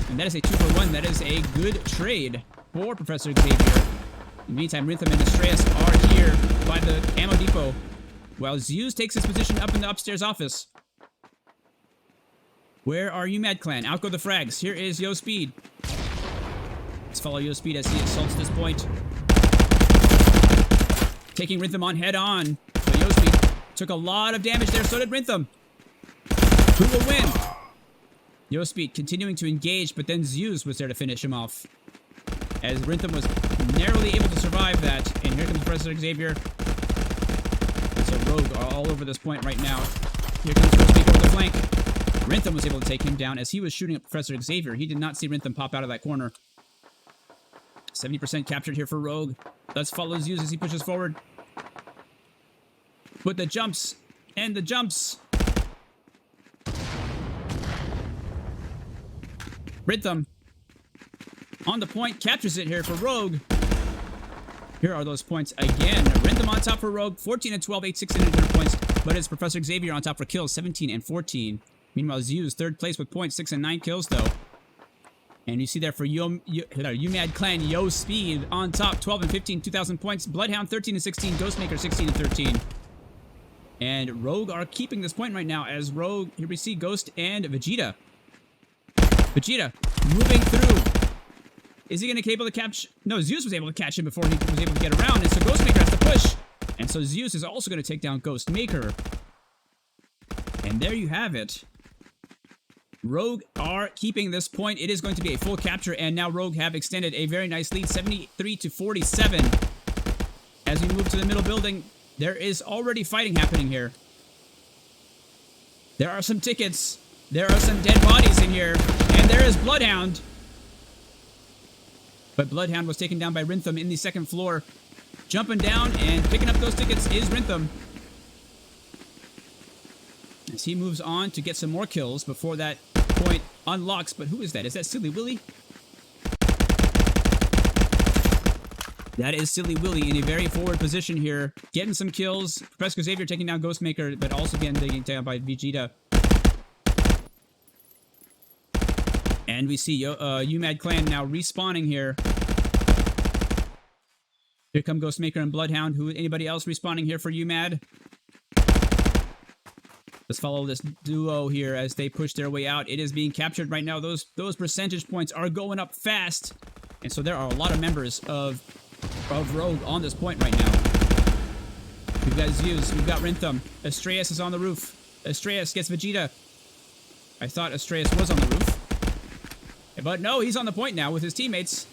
And that is a 2-for-1. That is a good trade for Professor Xavier. In the meantime, Rhythm and Astreus are here by the ammo depot, while Zeus takes his position up in the upstairs office. Where are UMad Clan? Out go the frags. Here is YoSpeed. Let's follow YoSpeed as he assaults this point. Taking Rhythm on head on. So YoSpeed took a lot of damage there. So did Rhythm. Who will win? YoSpeed continuing to engage, but then Zeus was there to finish him off. As Rhythm was narrowly able to survive that. And here comes Professor Xavier. So Rogue are all over this point right now. Here comes YoSpeed over the flank. Rhythm was able to take him down as he was shooting at Professor Xavier. He did not see Rhythm pop out of that corner. 70% captured here for Rogue. Let's follow Zeus as he pushes forward. With the jumps and the jumps. Rhythm on the point, captures it here for Rogue. Here are those points again. Rhythm on top for Rogue, 14 and 12, 8,600 points. But it's Professor Xavier on top for kills, 17 and 14. Meanwhile, Zeus, 3rd place with points, 6 and 9 kills though. And you see there for UMad Clan, YoSpeed on top, 12 and 15, 2,000 points. Bloodhound, 13 and 16, Ghostmaker, 16 and 13. And Rogue are keeping this point right now as Rogue, here we see Ghost and Vegeta. Vegeta moving through. Is he going to be able to catch? No, Zeus was able to catch him before he was able to get around. And so Ghostmaker has to push. And so Zeus is also going to take down Ghostmaker. And there you have it. Rogue are keeping this point. It is going to be a full capture. And now Rogue have extended a very nice lead, 73 to 47. As we move to the middle building, there is already fighting happening here. There are some tickets. There are some dead bodies in here. And there is Bloodhound. But Bloodhound was taken down by Rhythm in the 2nd floor. Jumping down and picking up those tickets is Rhythm. As he moves on to get some more kills before that point unlocks. But who is that? Is that Silly Willy? That is Silly Willy in a very forward position here. Getting some kills. Professor Xavier taking down Ghostmaker, but also getting taken down by Vegeta. And we see UMad Clan now respawning here. Here come Ghostmaker and Bloodhound. Anybody else respawning here for UMad? Let's follow this duo here as they push their way out. It is being captured right now. Those percentage points are going up fast. And so there are a lot of members of Rogue on this point right now. We've got Zeus. We've got Rhythm. Astreus is on the roof. Astreus gets Vegeta. I thought Astreus was on the roof. But no, he's on the point now with his teammates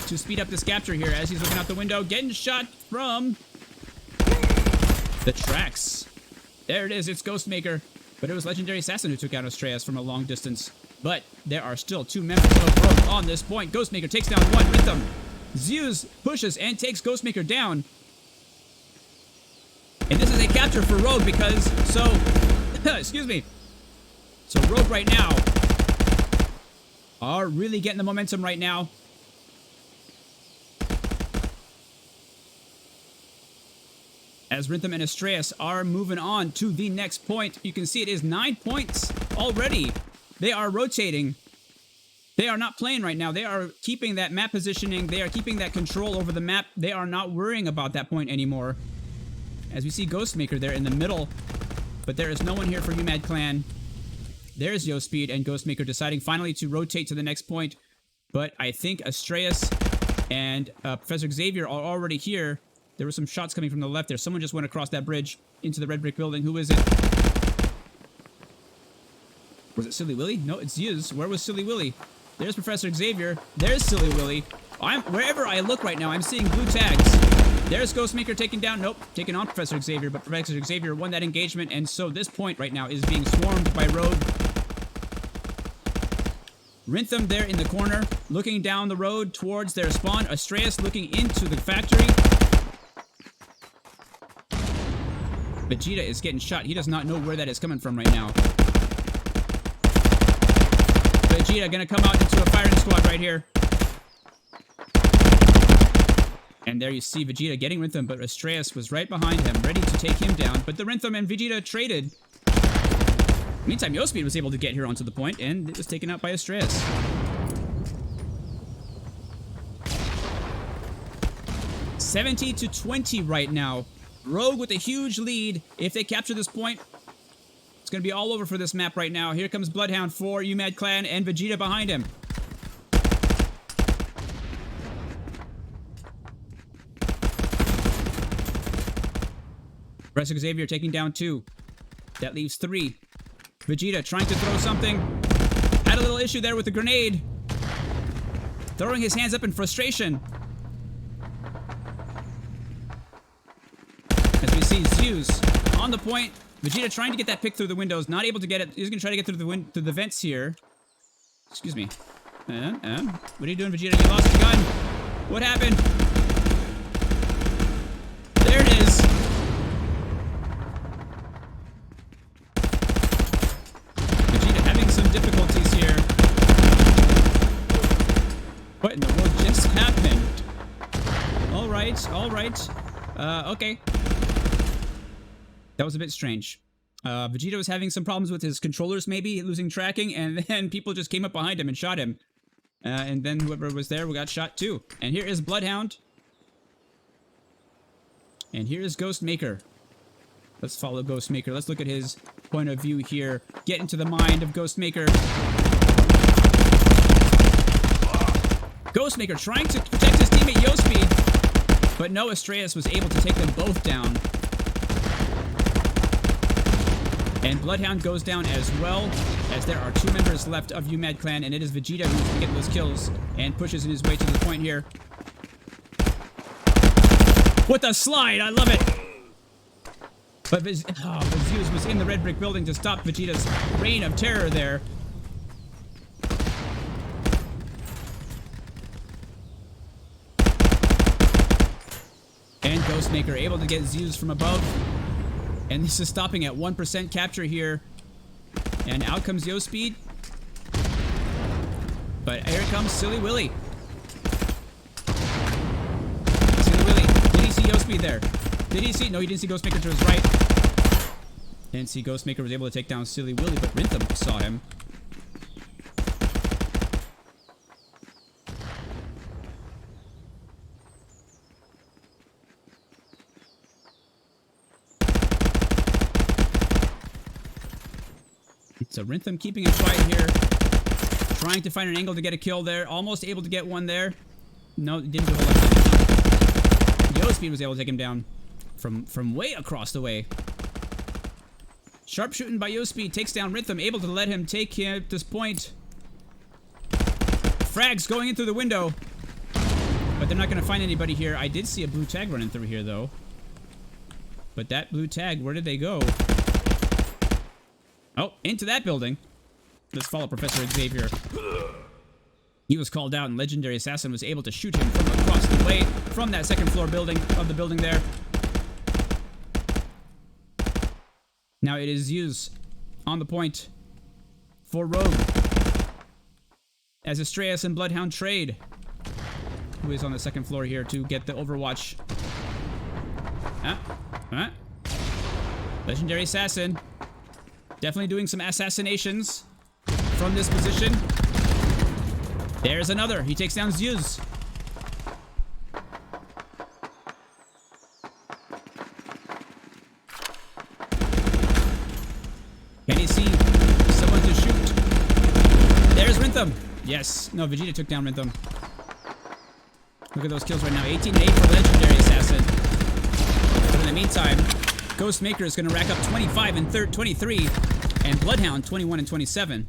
to speed up this capture here as he's looking out the window, getting shot from the tracks. There it is, it's Ghostmaker. But it was Legendary Assassin who took out Astreus from a long distance. But there are still 2 members of Rogue on this point. Ghostmaker takes down 1 Rhythm. Zeus pushes and takes Ghostmaker down. And this is a capture for Rogue because, excuse me. So Rogue right now are really getting the momentum right now. As Rhythm and Astreus are moving on to the next point. You can see it is 9 points already. They are rotating. They are not playing right now. They are keeping that map positioning. They are keeping that control over the map. They are not worrying about that point anymore. As we see Ghostmaker there in the middle. But there is no one here for UMAD Clan. There's YoSpeed and Ghostmaker deciding finally to rotate to the next point. But I think Astreus and Professor Xavier are already here. There were some shots coming from the left there. Someone just went across that bridge into the red brick building. Who is it? Was it Silly Willy? No, it's Yuz. Where was Silly Willy? There's Professor Xavier. There's Silly Willy. Wherever I look right now, I'm seeing blue tags. There's Ghostmaker taking down. Nope, taking on Professor Xavier. But Professor Xavier won that engagement. And so this point right now is being swarmed by Rogue. Rhythm there in the corner, looking down the road towards their spawn. Astreus looking into the factory. Vegeta is getting shot. He does not know where that is coming from right now. Vegeta gonna come out into a firing squad right here. And there you see Vegeta getting Rhythm, but Astreus was right behind him, ready to take him down. But the Rhythm and Vegeta traded. Meantime, YoSpeed was able to get here onto the point, and it was taken out by Astreus. $70-20 right now. Rogue with a huge lead. If they capture this point, it's going to be all over for this map right now. Here comes Bloodhound for UMAD Clan and Vegeta behind him. Professor Xavier taking down 2. That leaves 3. Vegeta trying to throw something. Had a little issue there with the grenade. Throwing his hands up in frustration. As we see Zeus on the point. Vegeta trying to get that pick through the windows. Not able to get it. He's going to try to get through the vents here. Excuse me. What are you doing, Vegeta? You lost the gun. What happened? There it is. Vegeta having some difficulties here. What in the world just happened? All right, all right. Okay. That was a bit strange. Vegeta was having some problems with his controllers, maybe losing tracking, and then people just came up behind him and shot him. And then whoever was there got shot too. And here is Bloodhound. And here is Ghostmaker. Let's follow Ghostmaker. Let's look at his point of view here. Get into the mind of Ghostmaker. Ghostmaker trying to protect his teammate YoSpeed. But no, Astreus was able to take them both down. And Bloodhound goes down as well, as there are 2 members left of UMAD Clan, and it is Vegeta who's going to get those kills and pushes in his way to the point here. With a slide, I love it! But Zeus was in the red brick building to stop Vegeta's reign of terror there. And Ghostmaker able to get Zeus from above. And this is stopping at 1% capture here. And out comes YoSpeed. But here comes Silly Willy. Silly Willy. Did he see YoSpeed there? Did he see? No, he didn't see Ghostmaker to his right. Didn't see Ghostmaker was able to take down Silly Willy, but Rhythm saw him. So Rhythm keeping it quiet here. Trying to find an angle to get a kill there. Almost able to get one there. No, didn't do a whole lot. YoSpeed was able to take him down from way across the way. Sharpshooting by YoSpeed takes down Rhythm. Able to let him take him at this point. Frags going in through the window. But they're not going to find anybody here. I did see a blue tag running through here though. But that blue tag, where did they go? Oh, into that building. Let's follow Professor Xavier. He was called out and Legendary Assassin was able to shoot him from across the way from that second floor building of the building there. Now it is Zeus on the point for Rogue. As Astreus and Bloodhound trade. Who is on the second floor here to get the Overwatch. Huh? Legendary Assassin. Definitely doing some assassinations from this position. There's another. He takes down Zeus. Can he see someone to shoot? There's Rintham. Yes. No, Vegeta took down Rintham. Look at those kills right now. 18-8 for Legendary Assassin. But in the meantime, Ghostmaker is going to rack up 25 and 23, and Bloodhound 21 and 27.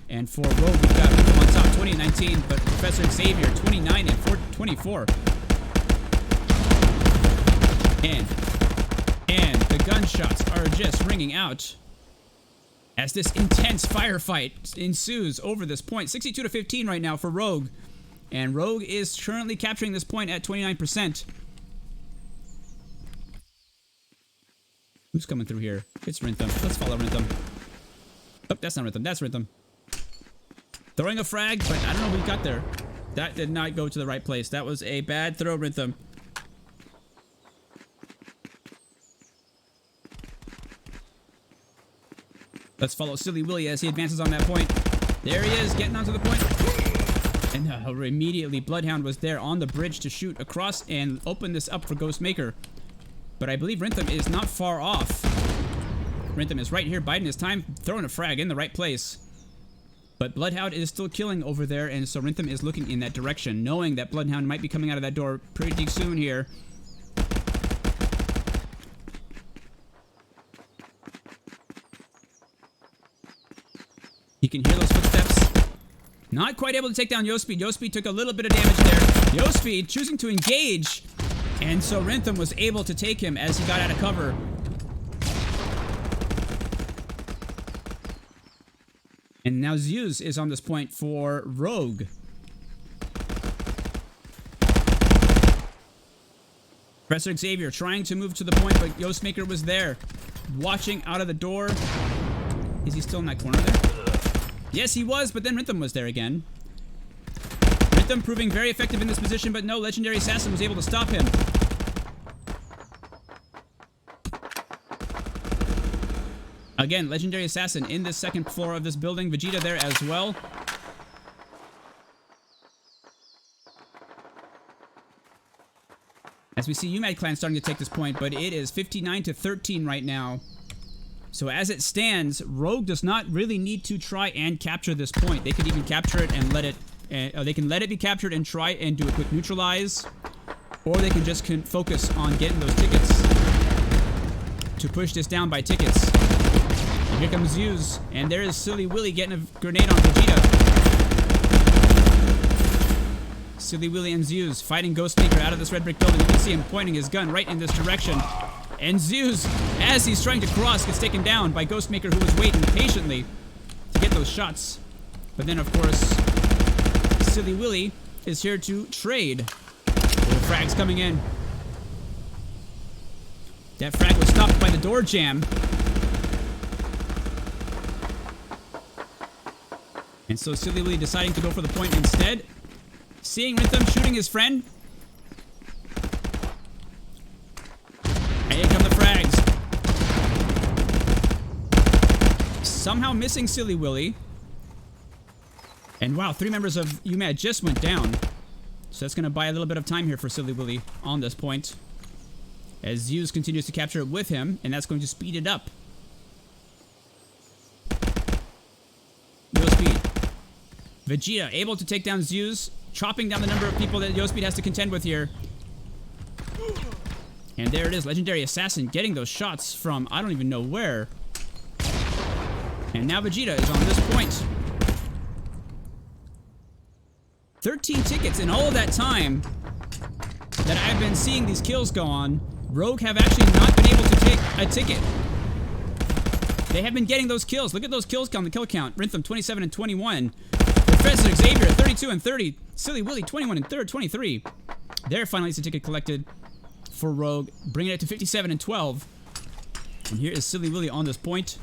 And for Rogue, we've got on top 20 and 19, but Professor Xavier 29 and 24. And the gunshots are just ringing out as this intense firefight ensues over this point. 62-15 right now for Rogue. And Rogue is currently capturing this point at 29%. Who's coming through here? It's Rintham. Let's follow Rintham. Oh, that's not Rintham. That's Rintham. Throwing a frag, but I don't know who got there. That did not go to the right place. That was a bad throw, Rintham. Let's follow Silly Willy as he advances on that point. There he is, getting onto the point. And immediately, Bloodhound was there on the bridge to shoot across and open this up for Ghostmaker. But I believe Rintham is not far off. Rintham is right here, biding his time, throwing a frag in the right place. But Bloodhound is still killing over there, and so Rintham is looking in that direction, knowing that Bloodhound might be coming out of that door pretty soon here. You can hear those footsteps. Not quite able to take down Yospeed. Yospeed took a little bit of damage there. Yospeed choosing to engage. And so Rintham was able to take him as he got out of cover. And now Zeus is on this point for Rogue. Professor Xavier trying to move to the point, but Ghostmaker was there, watching out of the door. Is he still in that corner there? Yes, he was, but then Rintham was there again. Rintham proving very effective in this position, but no, Legendary Assassin was able to stop him. Again, Legendary Assassin in the second floor of this building. Vegeta there as well. As we see UMAD Clan starting to take this point, but it is 59-13 right now. So as it stands, Rogue does not really need to try and capture this point. They could even capture it and let it... they can let it be captured and try and do a quick neutralize. Or they can just focus on getting those tickets. To push this down by tickets. And here comes Zeus. And there is Silly Willy getting a grenade on Vegeta. Silly Willy and Zeus fighting Ghostmaker out of this red brick building. You can see him pointing his gun right in this direction. And Zeus, as he's trying to cross, gets taken down by Ghostmaker, who was waiting patiently to get those shots. But then, of course, Silly Willy is here to trade. The frag's coming in. That frag was stopped by the door jam. And so Silly Willy deciding to go for the point instead. Seeing Rintham shooting his friend. And here come the frags. Somehow missing Silly Willy. And wow, 3 members of UMAD just went down. So that's going to buy a little bit of time here for Silly Willy on this point. As Zeus continues to capture it with him, and that's going to speed it up. Yospeed. Vegeta able to take down Zeus, chopping down the number of people that Yospeed has to contend with here. And there it is, Legendary Assassin getting those shots from I don't even know where. And now Vegeta is on this point. 13 tickets in all of that time that I've been seeing these kills go on. Rogue have actually not been able to take a ticket. They have been getting those kills. Look at those kills on the kill count. Rintham 27 and 21. Professor Xavier 32 and 30. Silly Willy 21 and 23. There finally is a ticket collected for Rogue, bringing it to 57 and 12. And here is Silly Willy on this point.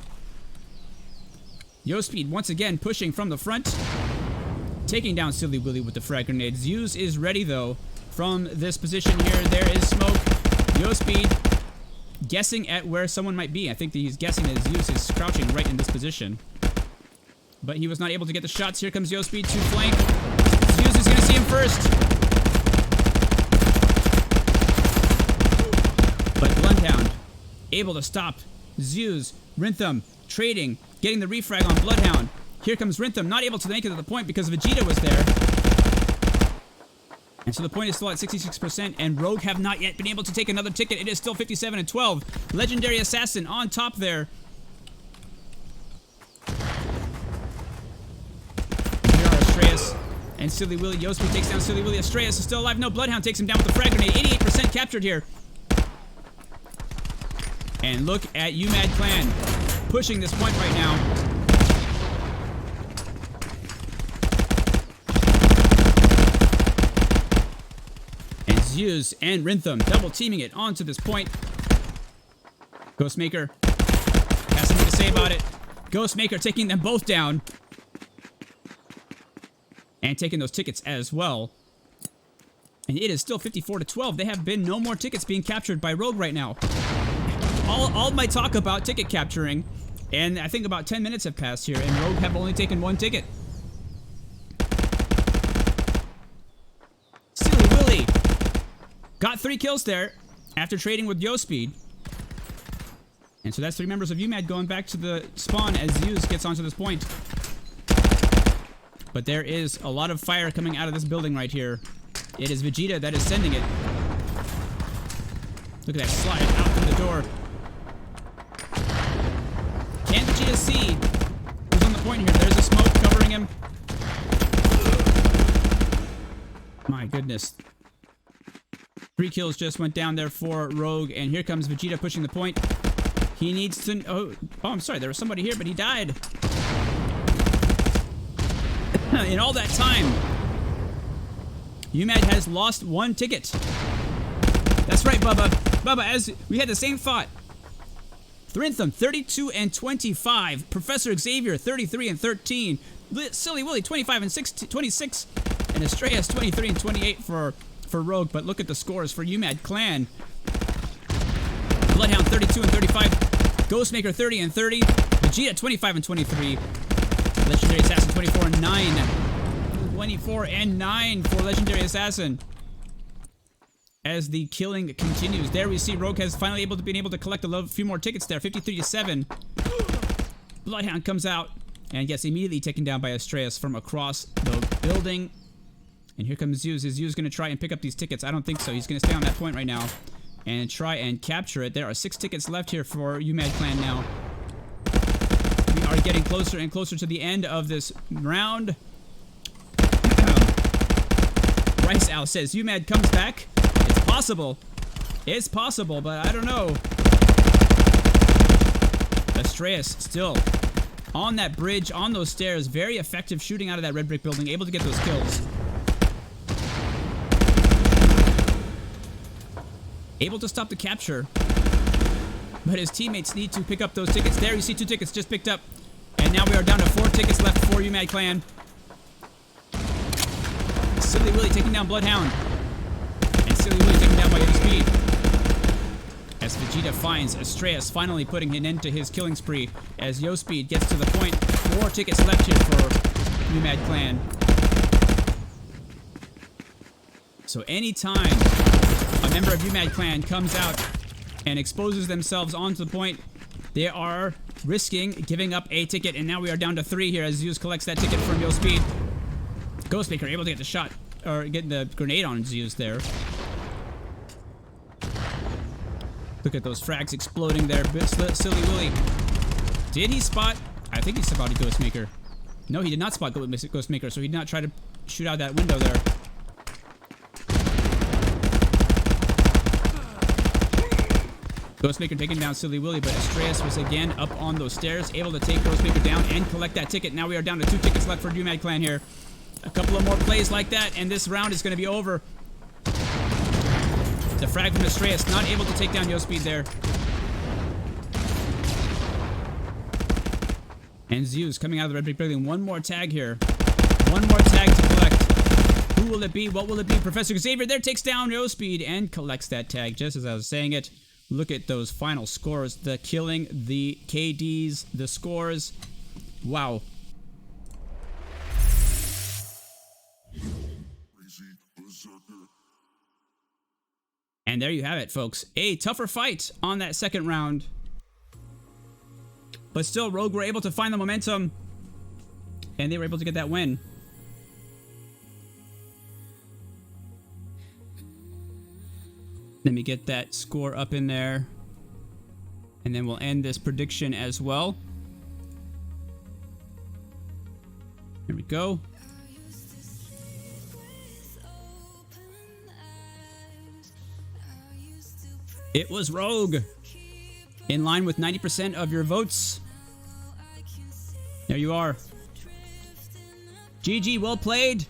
Yospeed once again pushing from the front, taking down Silly Willy with the frag grenade. Zeus is ready though from this position here. There is smoke. Yospeed guessing at where someone might be. I think that he's guessing that his use is crouching right in this position. But he was not able to get the shots. Here comes YoSpeed to flank. Zeus is going to see him first. But Bloodhound able to stop Zeus. Rintham trading, getting the refrag on Bloodhound. Here comes Rintham, not able to make it to the point because Vegeta was there. And so the point is still at 66%, and Rogue have not yet been able to take another ticket. It is still 57 and 12. Legendary Assassin on top there. Here are Astraeus and Silly Willy. YoSpeed takes down Silly Willy. Astraeus is still alive. No, Bloodhound takes him down with the frag grenade. 88% captured here. And look at UMAD Clan pushing this point right now. Zeus and Rintham double teaming it onto this point. Ghostmaker has something to say about it. Ghostmaker taking them both down. And taking those tickets as well. And it is still 54 to 12. There have been no more tickets being captured by Rogue right now. All my talk about ticket capturing, and I think about 10 minutes have passed here, and Rogue have only taken one ticket. Silly Willy got 3 kills there after trading with YoSpeed. And so that's 3 members of UMAD going back to the spawn as Zeus gets onto this point. But there is a lot of fire coming out of this building right here. It is Vegeta that is sending it. Look at that slide out through the door. Can Vegeta see who's on the point here? There's a smoke covering him. My goodness. 3 kills just went down there for Rogue, and here comes Vegeta pushing the point. He needs to... Oh, I'm sorry. There was somebody here, but he died. In all that time, UMAD has lost 1 ticket. That's right, Bubba. Bubba, as we had the same thought. Rintham, 32 and 25. Professor Xavier, 33 and 13. Silly Willy, 25 and 26. And Astraeus, 23 and 28 for Rogue. But look at the scores for UMAD Clan. Bloodhound, 32 and 35. Ghostmaker, 30 and 30. Vegeta, 25 and 23. Legendary Assassin, 24 and 9. 24 and 9 for Legendary Assassin. As the killing continues, there we see Rogue has finally been able to collect a few more tickets there. 53 to 7. Bloodhound comes out and gets immediately taken down by Astraeus from across the building. And here comes Zeus. Is Zeus going to try and pick up these tickets? I don't think so. He's going to stay on that point right now and try and capture it. There are 6 tickets left here for UMAD Clan now. We are getting closer and closer to the end of this round. Rice Owl says UMAD comes back. It's possible. It's possible, but I don't know. Astraeus still on that bridge, on those stairs. Very effective shooting out of that red brick building. Able to get those kills. Able to stop the capture. But his teammates need to pick up those tickets. There you see 2 tickets just picked up. And now we are down to 4 tickets left for UMAD Clan. Silly Willy taking down Bloodhound. And Silly Willy taken down by YoSpeed. As Vegeta finds Astraeus finally putting an end to his killing spree. As YoSpeed gets to the point. 4 tickets left here for UMAD Clan. So anytime a member of UMAD Clan comes out and exposes themselves onto the point, they are risking giving up a ticket. And now we are down to 3 here as Zeus collects that ticket from YoSpeed. Ghostmaker able to get the shot, or get the grenade on Zeus there. Look at those frags exploding there. Silly Willy. Did he spot? I think he spotted Ghostmaker. No, he did not spot Ghostmaker, so he did not try to shoot out that window there. Ghostmaker taking down Silly Willy, but Astraeus was again up on those stairs, able to take Ghostmaker down and collect that ticket. Now we are down to 2 tickets left for UMAD Clan here. A couple of more plays like that, and this round is going to be over. The frag from Astraeus not able to take down YoSpeed there. And Zeus coming out of the red brick building. 1 more tag here. 1 more tag to collect. Who will it be? What will it be? Professor Xavier there takes down YoSpeed and collects that tag, just as I was saying it. Look at those final scores. The killing, the KDs, the scores. Wow. And there you have it, folks. A tougher fight on that second round. But still, Rogue were able to find the momentum. And they were able to get that win. Let me get that score up in there. And then we'll end this prediction as well. Here we go. It was Rogue. In line with 90% of your votes. There you are. GG, well played.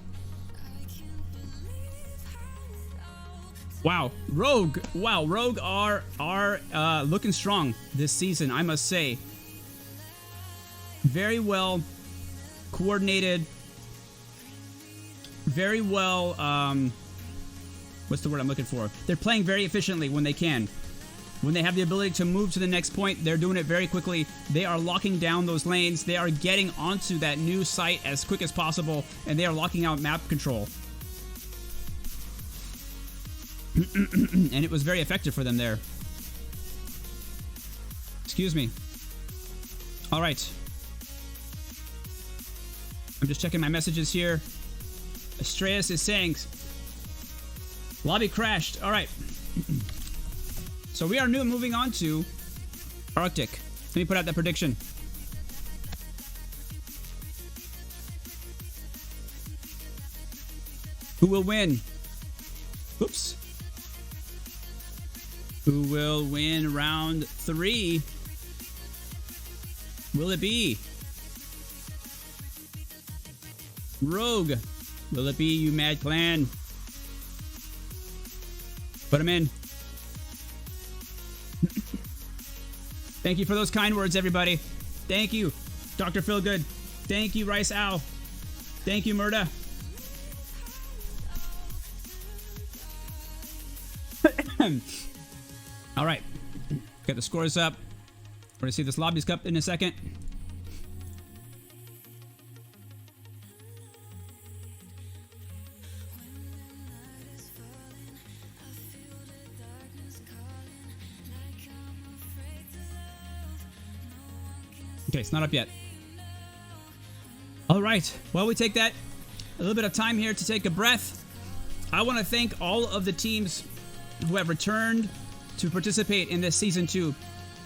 Wow, Rogue. Wow, Rogue are looking strong this season, I must say. Very well coordinated. Very well, what's the word I'm looking for? They're playing very efficiently when they can. When they have the ability to move to the next point, they're doing it very quickly. They are locking down those lanes. They are getting onto that new site as quick as possible, and they are locking out map control. And it was very effective for them there. Excuse me. All right. I'm just checking my messages here. Astreus is saying, lobby crashed. All right. So we are moving on to Arctic. Let me put out that prediction. Who will win? Oops. Who will win round 3? Will it be Rogue? Will it be you, Mad Clan? Put him in. Thank you for those kind words, everybody. Thank you, Dr. Feelgood. Thank you, Rice Owl. Thank you, Murda. All right, get the scores up. We're gonna see this Lobbies Cup in a second. Okay, it's not up yet. All right, well, we take that a little bit of time here to take a breath. I want to thank all of the teams who have returned to participate in this Season 2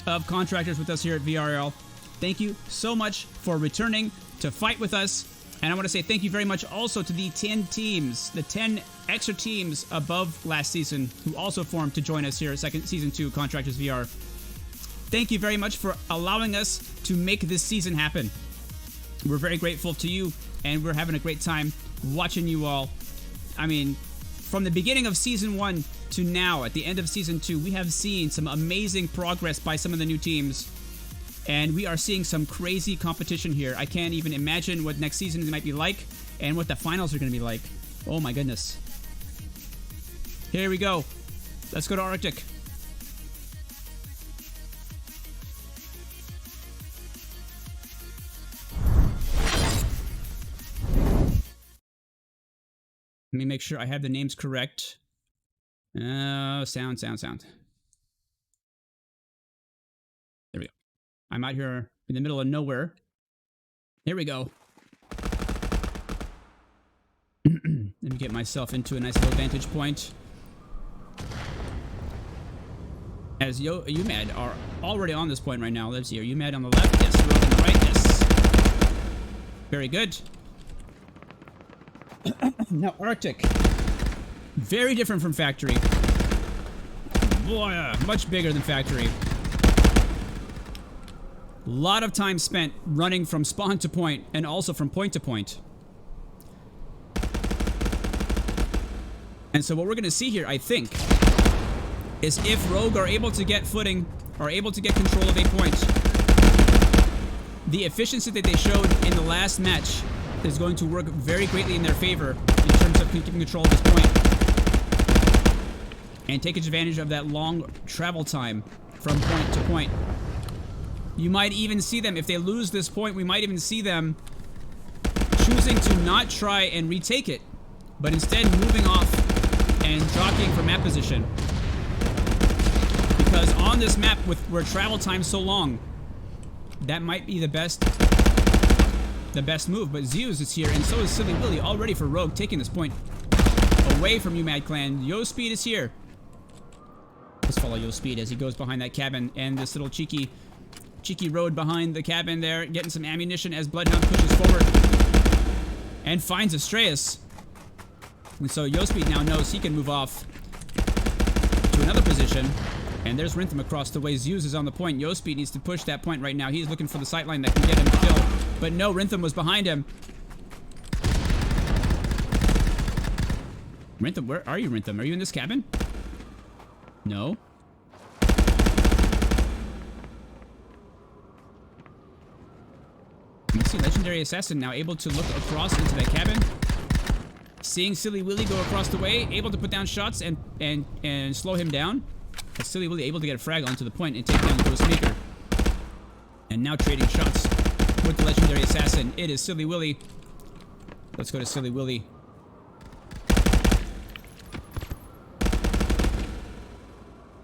of Contractors with us here at VRL. Thank you so much for returning to fight with us. And I want to say thank you very much also to the 10 teams, the 10 extra teams above last season who also formed to join us here at Season 2 Contractors VR. Thank you very much for allowing us to make this season happen. We're very grateful to you, and we're having a great time watching you all. I mean, from the beginning of Season 1 to now, at the end of Season 2, we have seen some amazing progress by some of the new teams, and we are seeing some crazy competition here. I can't even imagine what next season might be like, and what the finals are going to be like. Oh my goodness. Here we go. Let's go to Arctic. Let me make sure I have the names correct. Sound. There we go. I'm out here in the middle of nowhere. Here we go. Let me get myself into a nice little vantage point. As UMAD are already on this point right now. Let's see here. UMAD on the left. Yes. Rogue on the right. Yes. Very good. Now, Arctic. Very different from Factory. Boy, much bigger than Factory. A lot of time spent running from spawn to point, and also from point to point. And so what we're going to see here, I think, is if Rogue are able to get footing, are able to get control of a point, the efficiency that they showed in the last match is going to work very greatly in their favor in terms of keeping control of this point. and take advantage of that long travel time from point to point. You might even see them, if they lose this point, we might even see them choosing to not try and retake it, but instead moving off and jockeying for map position. Because on this map, where travel time's so long, that might be the best move. But Zeus is here, and so is Silly Willy, all ready for Rogue, taking this point away from UMad Clan. Yo Speed is here. Let's follow Yo Speed as he goes behind that cabin, and this little cheeky road behind the cabin there, getting some ammunition as Bloodhound pushes forward and finds Astreus. And so Yo Speed now knows he can move off to another position. And there's Rintham across the way. Zeus is on the point. Yo Speed needs to push that point right now. He's looking for the sightline that can get him to kill. But no, Rintham was behind him. Rintham, where are you, Rintham? Are you in this cabin? No. You see Legendary Assassin now able to look across into that cabin. Seeing Silly Willy go across the way, able to put down shots and slow him down. But Silly Willy able to get a frag onto the point and take down Ghostmaker. And now trading shots with the Legendary Assassin. It is Silly Willy. Let's go to Silly Willy.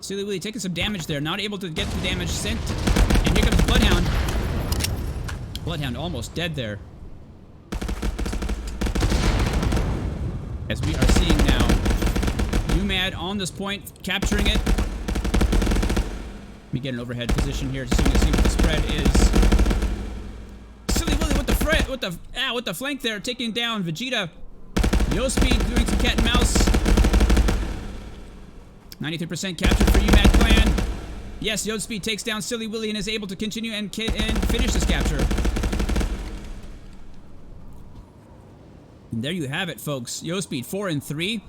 Silly Willy taking some damage there. Not able to get the damage sent. And here comes Bloodhound. Bloodhound almost dead there. As we are seeing now UMad on this point, capturing it. Let me get an overhead position here so you can see what the spread is. Silly Willy with the flank there, taking down Vegeta. Yo Speed doing some cat and mouse. 93% captured for UMad Clan. Yes, Yo Speed takes down Silly Willy and is able to continue and finish this capture. And there you have it, folks. Yo Speed 4 and 3.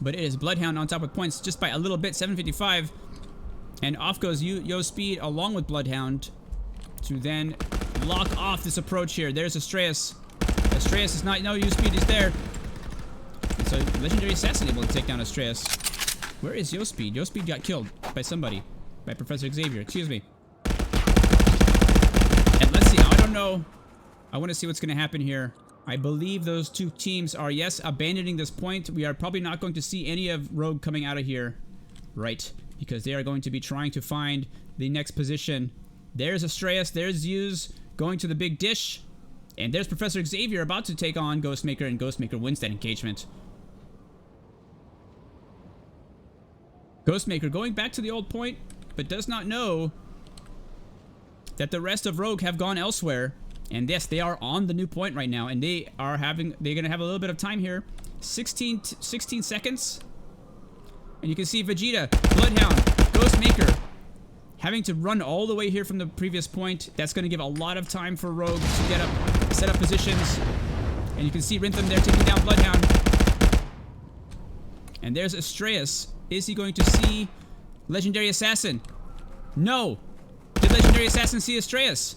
But it is Bloodhound on top with points just by a little bit, 755. And off goes Yo Speed along with Bloodhound to then lock off this approach here. There's Astreus. Astreus is not... No, Yo Speed is there. And so Legendary Assassin able to take down Astreus. Where is Yo Speed? Yo Speed got killed by somebody. By Professor Xavier. Excuse me. And let's see. I don't know. I want to see what's going to happen here. I believe those two teams are, yes, abandoning this point. We are probably not going to see any of Rogue coming out of here. Right. Because they are going to be trying to find the next position. There's Astreus. There's Zeus going to the big dish. And there's Professor Xavier about to take on Ghostmaker, and Ghostmaker wins that engagement. Ghostmaker going back to the old point, but does not know that the rest of Rogue have gone elsewhere. And yes, they are on the new point right now, and they're gonna have a little bit of time here. 16 seconds. And you can see Vegeta, Bloodhound, Ghostmaker having to run all the way here from the previous point. That's gonna give a lot of time for Rogue to set up positions. And you can see Rintham there taking down Bloodhound. And there's Astreus. Is he going to see Legendary Assassin? No. Did Legendary Assassin see Astreus?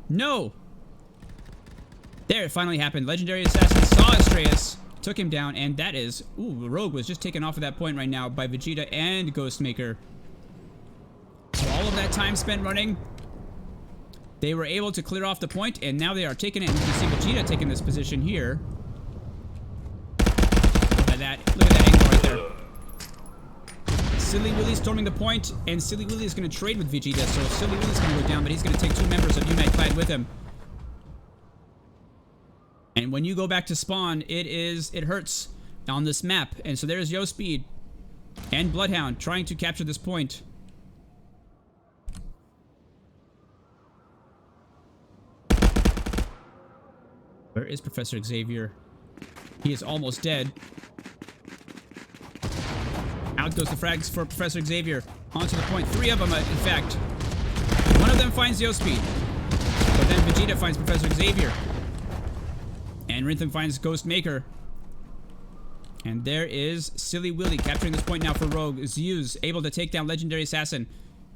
No. There, it finally happened. Legendary Assassin saw Astreus, took him down, and that is... Ooh, Rogue was just taken off of that point right now by Vegeta and Ghostmaker. So all of that time spent running, they were able to clear off the point, and now they are taking it. And you can see Vegeta taking this position here. Look at that. Look at that angle right there. Silly Willy storming the point, and Silly Willy is going to trade with Vegeta, so Silly Willy's going to go down, but he's going to take 2 members of UMad Clan with him. And when you go back to spawn, it hurts on this map. And so there's Yo Speed and Bloodhound trying to capture this point. Where is Professor Xavier? He is almost dead. Out goes the frags for Professor Xavier. Onto the point. 3 of them, in fact. One of them finds Yo Speed. But then Vegeta finds Professor Xavier. And Rintham finds Ghostmaker. And there is Silly Willy capturing this point now for Rogue. Zeus able to take down Legendary Assassin.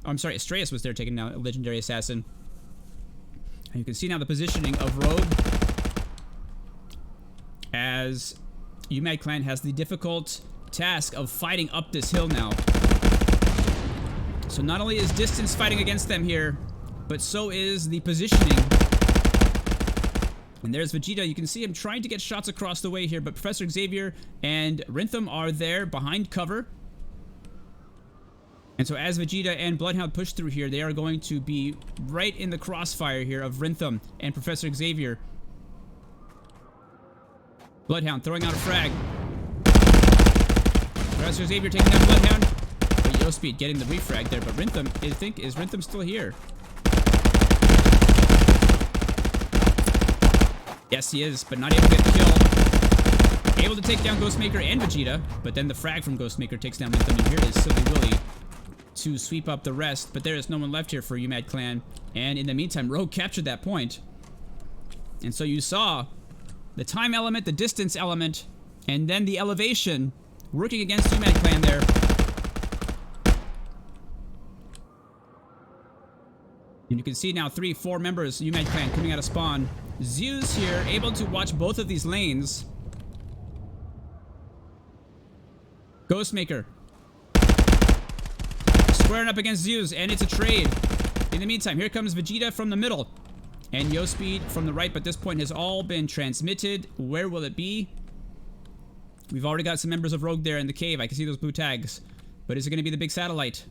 Oh, I'm sorry, Astreus was there taking down Legendary Assassin. And you can see now the positioning of Rogue. As UMad Clan has the difficult task of fighting up this hill now. So not only is distance fighting against them here, but so is the positioning. And there's Vegeta. You can see him trying to get shots across the way here, but Professor Xavier and Rintham are there behind cover. And so as Vegeta and Bloodhound push through here, they are going to be right in the crossfire here of Rintham and Professor Xavier. Bloodhound throwing out a frag. Professor Xavier taking down Bloodhound. But Yospeed getting the refrag there. But Rintham, is Rintham still here? Yes, he is, but not able to get the kill. Able to take down Ghostmaker and Vegeta, but then the frag from Ghostmaker takes down Rintham, and here is Silly Willy to sweep up the rest. But there is no one left here for UMAD Clan. And in the meantime, Rogue captured that point. And so you saw the time element, the distance element, and then the elevation working against UMAD Clan there. And you can see now 3-4 members of UMAD Clan coming out of spawn. Zeus here, able to watch both of these lanes. Ghostmaker squaring up against Zeus, and it's a trade. In the meantime, here comes Vegeta from the middle. And Yospeed from the right, but this point has all been transmitted. Where will it be? We've already got some members of Rogue there in the cave. I can see those blue tags. But is it going to be the big satellite?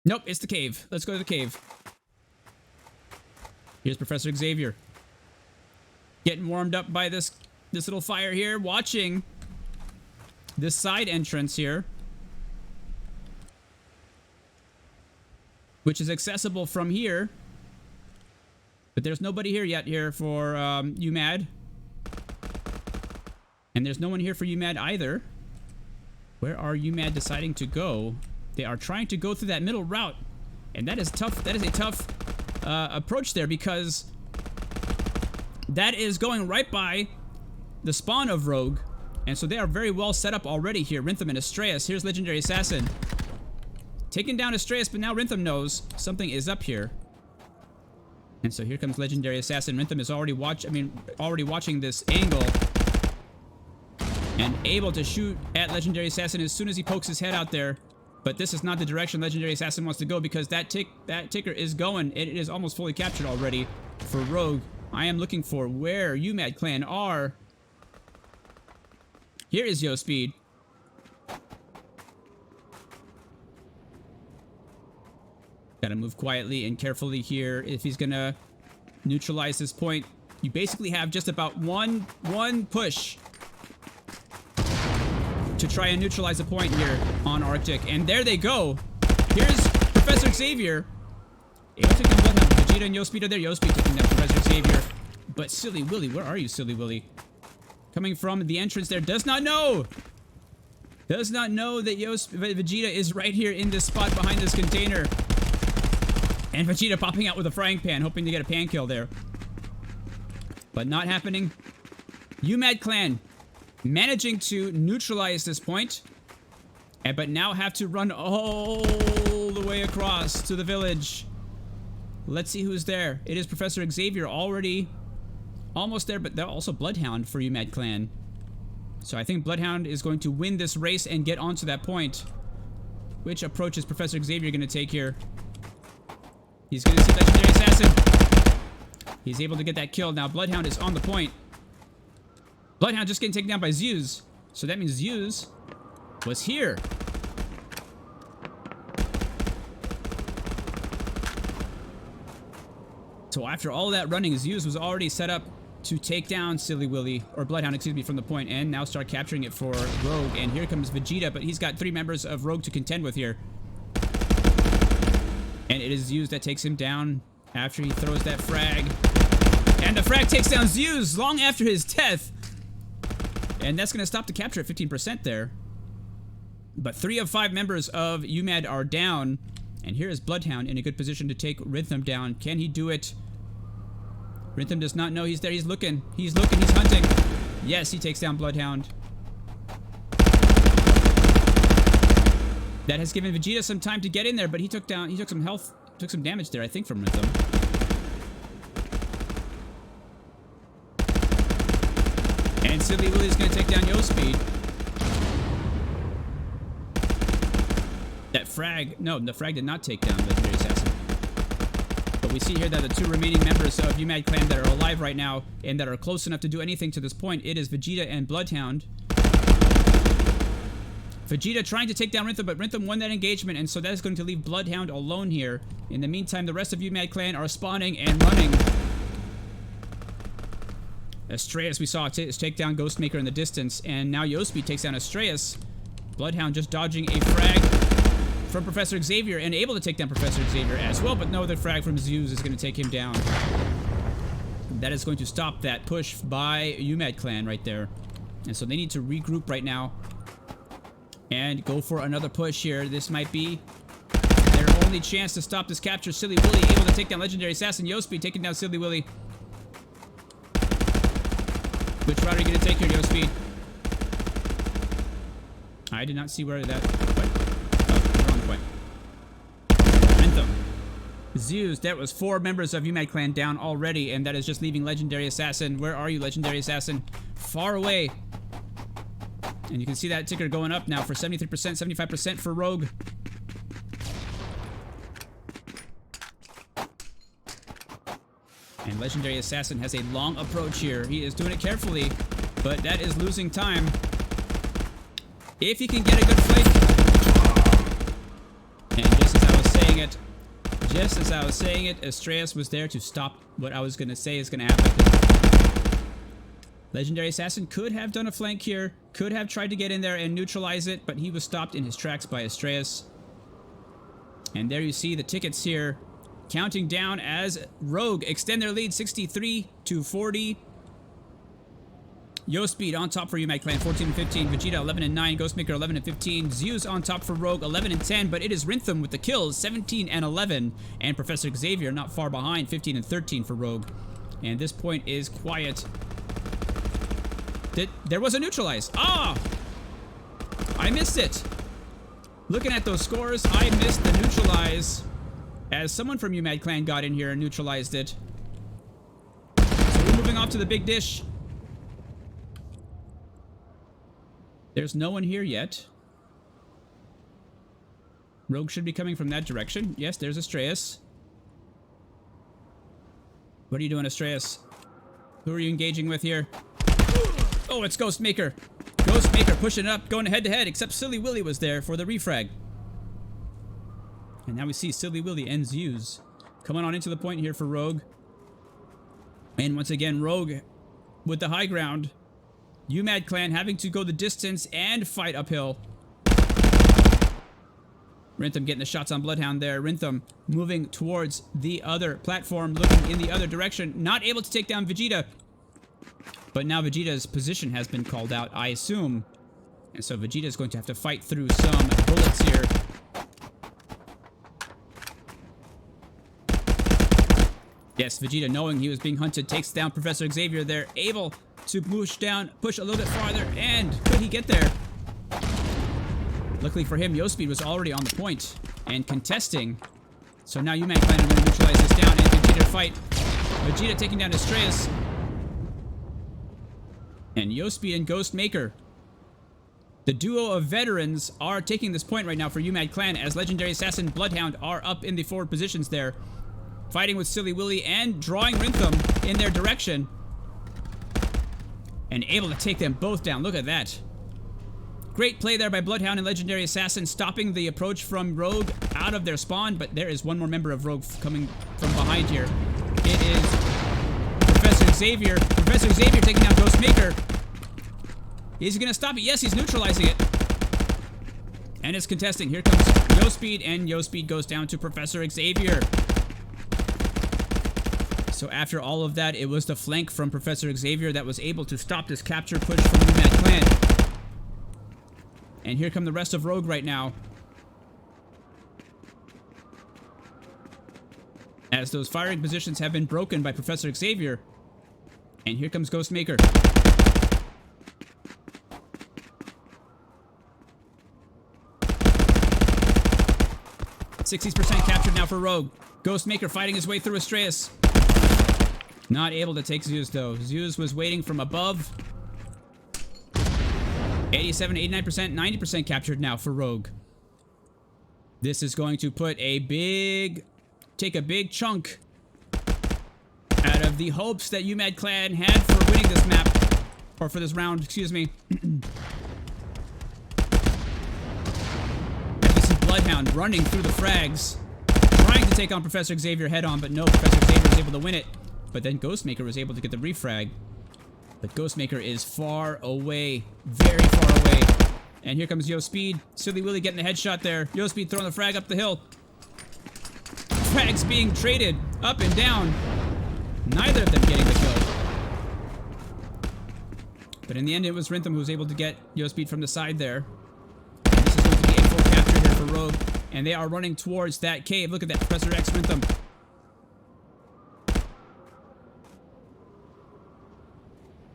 Nope, it's the cave. Let's go to the cave. Here's Professor Xavier. Getting warmed up by this little fire here. Watching this side entrance here, which is accessible from here. But there's nobody here yet here for UMAD. And there's no one here for UMAD either. Where are UMAD deciding to go? They are trying to go through that middle route. And that is tough. That is a tough approach there, because that is going right by the spawn of Rogue. And so they are very well set up already here. Rintham and Astraeus. Here's Legendary Assassin. Taking down Astraeus, but now Rintham knows something is up here. And so here comes Legendary Assassin. Rintham is already watching this angle. And able to shoot at Legendary Assassin as soon as he pokes his head out there. But this is not the direction Legendary Assassin wants to go, because that ticker is going. It is almost fully captured already for Rogue. I am looking for where UMAD Clan are. Here is Yospeed. Gotta move quietly and carefully here if he's gonna neutralize this point. You basically have just about one push to try and neutralize a point here on Arctic. And there they go. Here's Professor Xavier. Able to take down Bloodhound. Vegeta and Yospeed are there. Yospeed taking down Professor Xavier. But Silly Willy, where are you, Silly Willy? Coming from the entrance there. Does not know that Vegeta is right here in this spot behind this container. And Vegeta popping out with a frying pan, hoping to get a pan kill there. But not happening. UMAD Clan managing to neutralize this point, but now have to run all the way across to the village. Let's see who's there. It is Professor Xavier, already almost there, but also Bloodhound for UMAD Clan. So I think Bloodhound is going to win this race and get onto that point. Which approach is Professor Xavier going to take here? He's going to see Legendary Assassin. He's able to get that kill. Now Bloodhound is on the point. Bloodhound just getting taken down by Zeus. So that means Zeus was here. So after all that running, Zeus was already set up to take down Silly Willy, or Bloodhound, excuse me, from the point, and now start capturing it for Rogue. And here comes Vegeta, but he's got 3 members of Rogue to contend with here. And it is Zeus that takes him down after he throws that frag. And the frag takes down Zeus long after his death. And that's going to stop the capture at 15% there. But 3 of 5 members of UMAD are down. And here is Bloodhound in a good position to take Rintham down. Can he do it? Rintham does not know he's there. He's looking. He's looking. He's hunting. Yes, he takes down Bloodhound. That has given Vegeta some time to get in there, but he took some damage there, I think, from Rintham. And Silly Willy's going to take down Yo Speed. That frag, no, the frag did not take down Legendary Assassin. But we see here that the two remaining members of UMAD Clan that are alive right now and that are close enough to do anything to this point, it is Vegeta and Bloodhound. Vegeta trying to take down Rintham, but Rintham won that engagement, and so that is going to leave Bloodhound alone here. In the meantime, the rest of UMAD Clan are spawning and running. Astreus, we saw, take down Ghostmaker in the distance, and now Yospeed takes down Astreus. Bloodhound just dodging a frag from Professor Xavier and able to take down Professor Xavier as well, but no, the frag from Zeus is going to take him down. That is going to stop that push by UMAD Clan right there. And so they need to regroup right now and go for another push here. This might be their only chance to stop this capture. Silly Willy able to take down Legendary Assassin. Yospeed taking down Silly Willy. Which route are you going to take here, Yospeed? I did not see where that... wrong way. Rintham. Zeus, that was 4 members of UMAD Clan down already, and that is just leaving Legendary Assassin. Where are you, Legendary Assassin? Far away. And you can see that ticker going up now for 73%, 75% for Rogue. And Legendary Assassin has a long approach here. He is doing it carefully, but that is losing time. If he can get a good flank. And just as I was saying it, Astreus was there to stop what I was going to say is going to happen. Legendary Assassin could have done a flank here, could have tried to get in there and neutralize it, but he was stopped in his tracks by Astreus. And there you see the tickets here, counting down as Rogue extend their lead 63 to 40. Yospeed on top for UMAD Clan, 14 and 15. Vegeta 11 and 9. Ghostmaker 11 and 15. Zeus on top for Rogue, 11 and 10. But it is Rintham with the kills, 17 and 11. And Professor Xavier not far behind, 15 and 13 for Rogue. And this point is quiet. There was a neutralize. Ah! I missed it. Looking at those scores, I missed the neutralize. As someone from UMAD Clan got in here and neutralized it. So we're moving off to the big dish. There's no one here yet. Rogue should be coming from that direction. Yes, there's Astreus. What are you doing, Astreus? Who are you engaging with here? Oh, it's Ghostmaker. Ghostmaker pushing it up, going head to head, except Silly Willy was there for the refrag. And now we see Silly Willy and Zeus coming on into the point here for Rogue. And once again, Rogue with the high ground. UMAD Clan having to go the distance and fight uphill. Rintham getting the shots on Bloodhound there. Rintham moving towards the other platform, looking in the other direction. Not able to take down Vegeta. But now Vegeta's position has been called out, I assume. And so Vegeta is going to have to fight through some bullets here. Yes, Vegeta, knowing he was being hunted, takes down Professor Xavier there. Able to push a little bit farther, and could he get there? Luckily for him, Yospeed was already on the point and contesting. So now UMAD Clan are going to neutralize this down and continue to fight. Vegeta taking down Astreus. And Yospeed and Ghostmaker. The duo of veterans are taking this point right now for UMAD Clan as Legendary Assassin Bloodhound are up in the forward positions there. Fighting with Silly Willy and drawing Rintham in their direction. And able to take them both down. Look at that. Great play there by Bloodhound and Legendary Assassin, stopping the approach from Rogue out of their spawn. But there is one more member of Rogue coming from behind here. It is Professor Xavier. Professor Xavier taking down Ghostmaker. Is he going to stop it? Yes, he's neutralizing it. And it's contesting. Here comes Yospeed, and Yospeed goes down to Professor Xavier. So after all of that, it was the flank from Professor Xavier that was able to stop this capture push from UMAD Clan. And here come the rest of Rogue right now. As those firing positions have been broken by Professor Xavier. And here comes Ghostmaker. 60% captured now for Rogue. Ghostmaker fighting his way through Astreus. Not able to take Zeus though. Zeus was waiting from above. 87, 89%, 90% captured now for Rogue. This is going to put take a big chunk out of the hopes that UMAD Clan had for winning this map, or for this round, excuse me. This is Bloodhound running through the frags, trying to take on Professor Xavier head on, but no, Professor Xavier was able to win it. But then Ghostmaker was able to get the refrag. But Ghostmaker is far away, very far away. And here comes Yo Speed. Silly Willy getting the headshot there. Yo Speed throwing the frag up the hill. Frags being traded up and down. Neither of them getting the kill. But in the end, it was Rintham who was able to get Yo Speed from the side there. And this is going to be a full capture here for Rogue. And they are running towards that cave. Look at that, Professor X Rintham.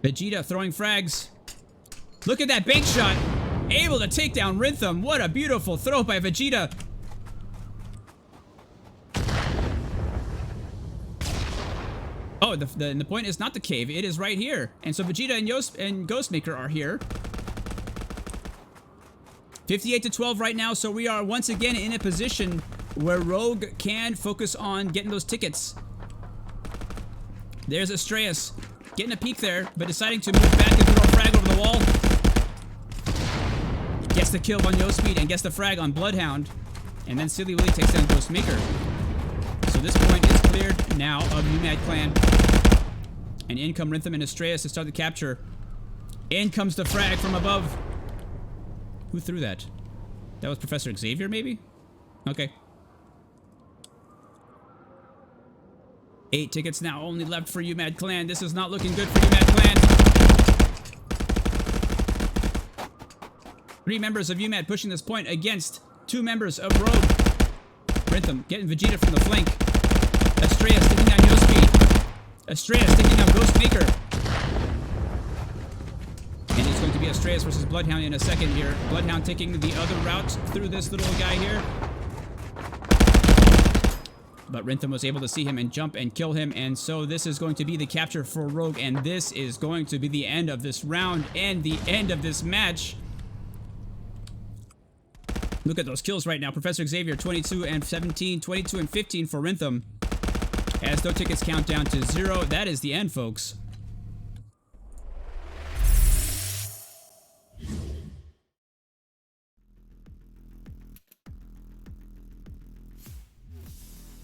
Vegeta throwing frags. Look at that bank shot. Able to take down Rintham. What a beautiful throw by Vegeta. Oh, the point is not the cave. It is right here. And so Vegeta and Ghostmaker are here. 58-12 right now. So we are once again in a position where Rogue can focus on getting those tickets. There's Astreus. Getting a peek there, but deciding to move back and throw a frag over the wall. Gets the kill on Yo Speed and gets the frag on Bloodhound. And then Silly Willy takes down Ghostmaker. So this point is cleared now of UMAD Clan. And in come Rintham and Astreus to start the capture. In comes the frag from above. Who threw that? That was Professor Xavier, maybe? Okay. 8 tickets now only left for UMAD Clan. This is not looking good for UMAD Clan. 3 members of UMAD pushing this point against 2 members of Rogue. Rintham getting Vegeta from the flank. Astreus taking down Yo Speed. Astreus taking down Ghostmaker. And it's going to be Astreus versus Bloodhound in a second here. Bloodhound taking the other route through this little guy here. But Rintham was able to see him and jump and kill him. And so this is going to be the capture for Rogue. And this is going to be the end of this round and the end of this match. Look at those kills right now. Professor Xavier, 22 and 17, 22 and 15 for Rintham. As no tickets count down to 0. That is the end, folks.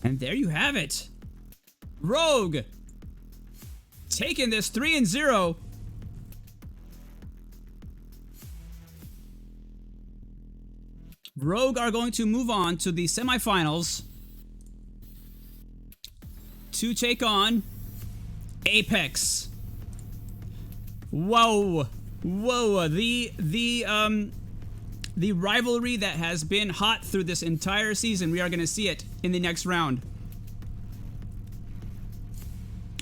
And there you have it. Rogue taking this 3-0. Rogue are going to move on to the semifinals to take on Apex. Whoa. Whoa. The rivalry that has been hot through this entire season, we are going to see it in the next round.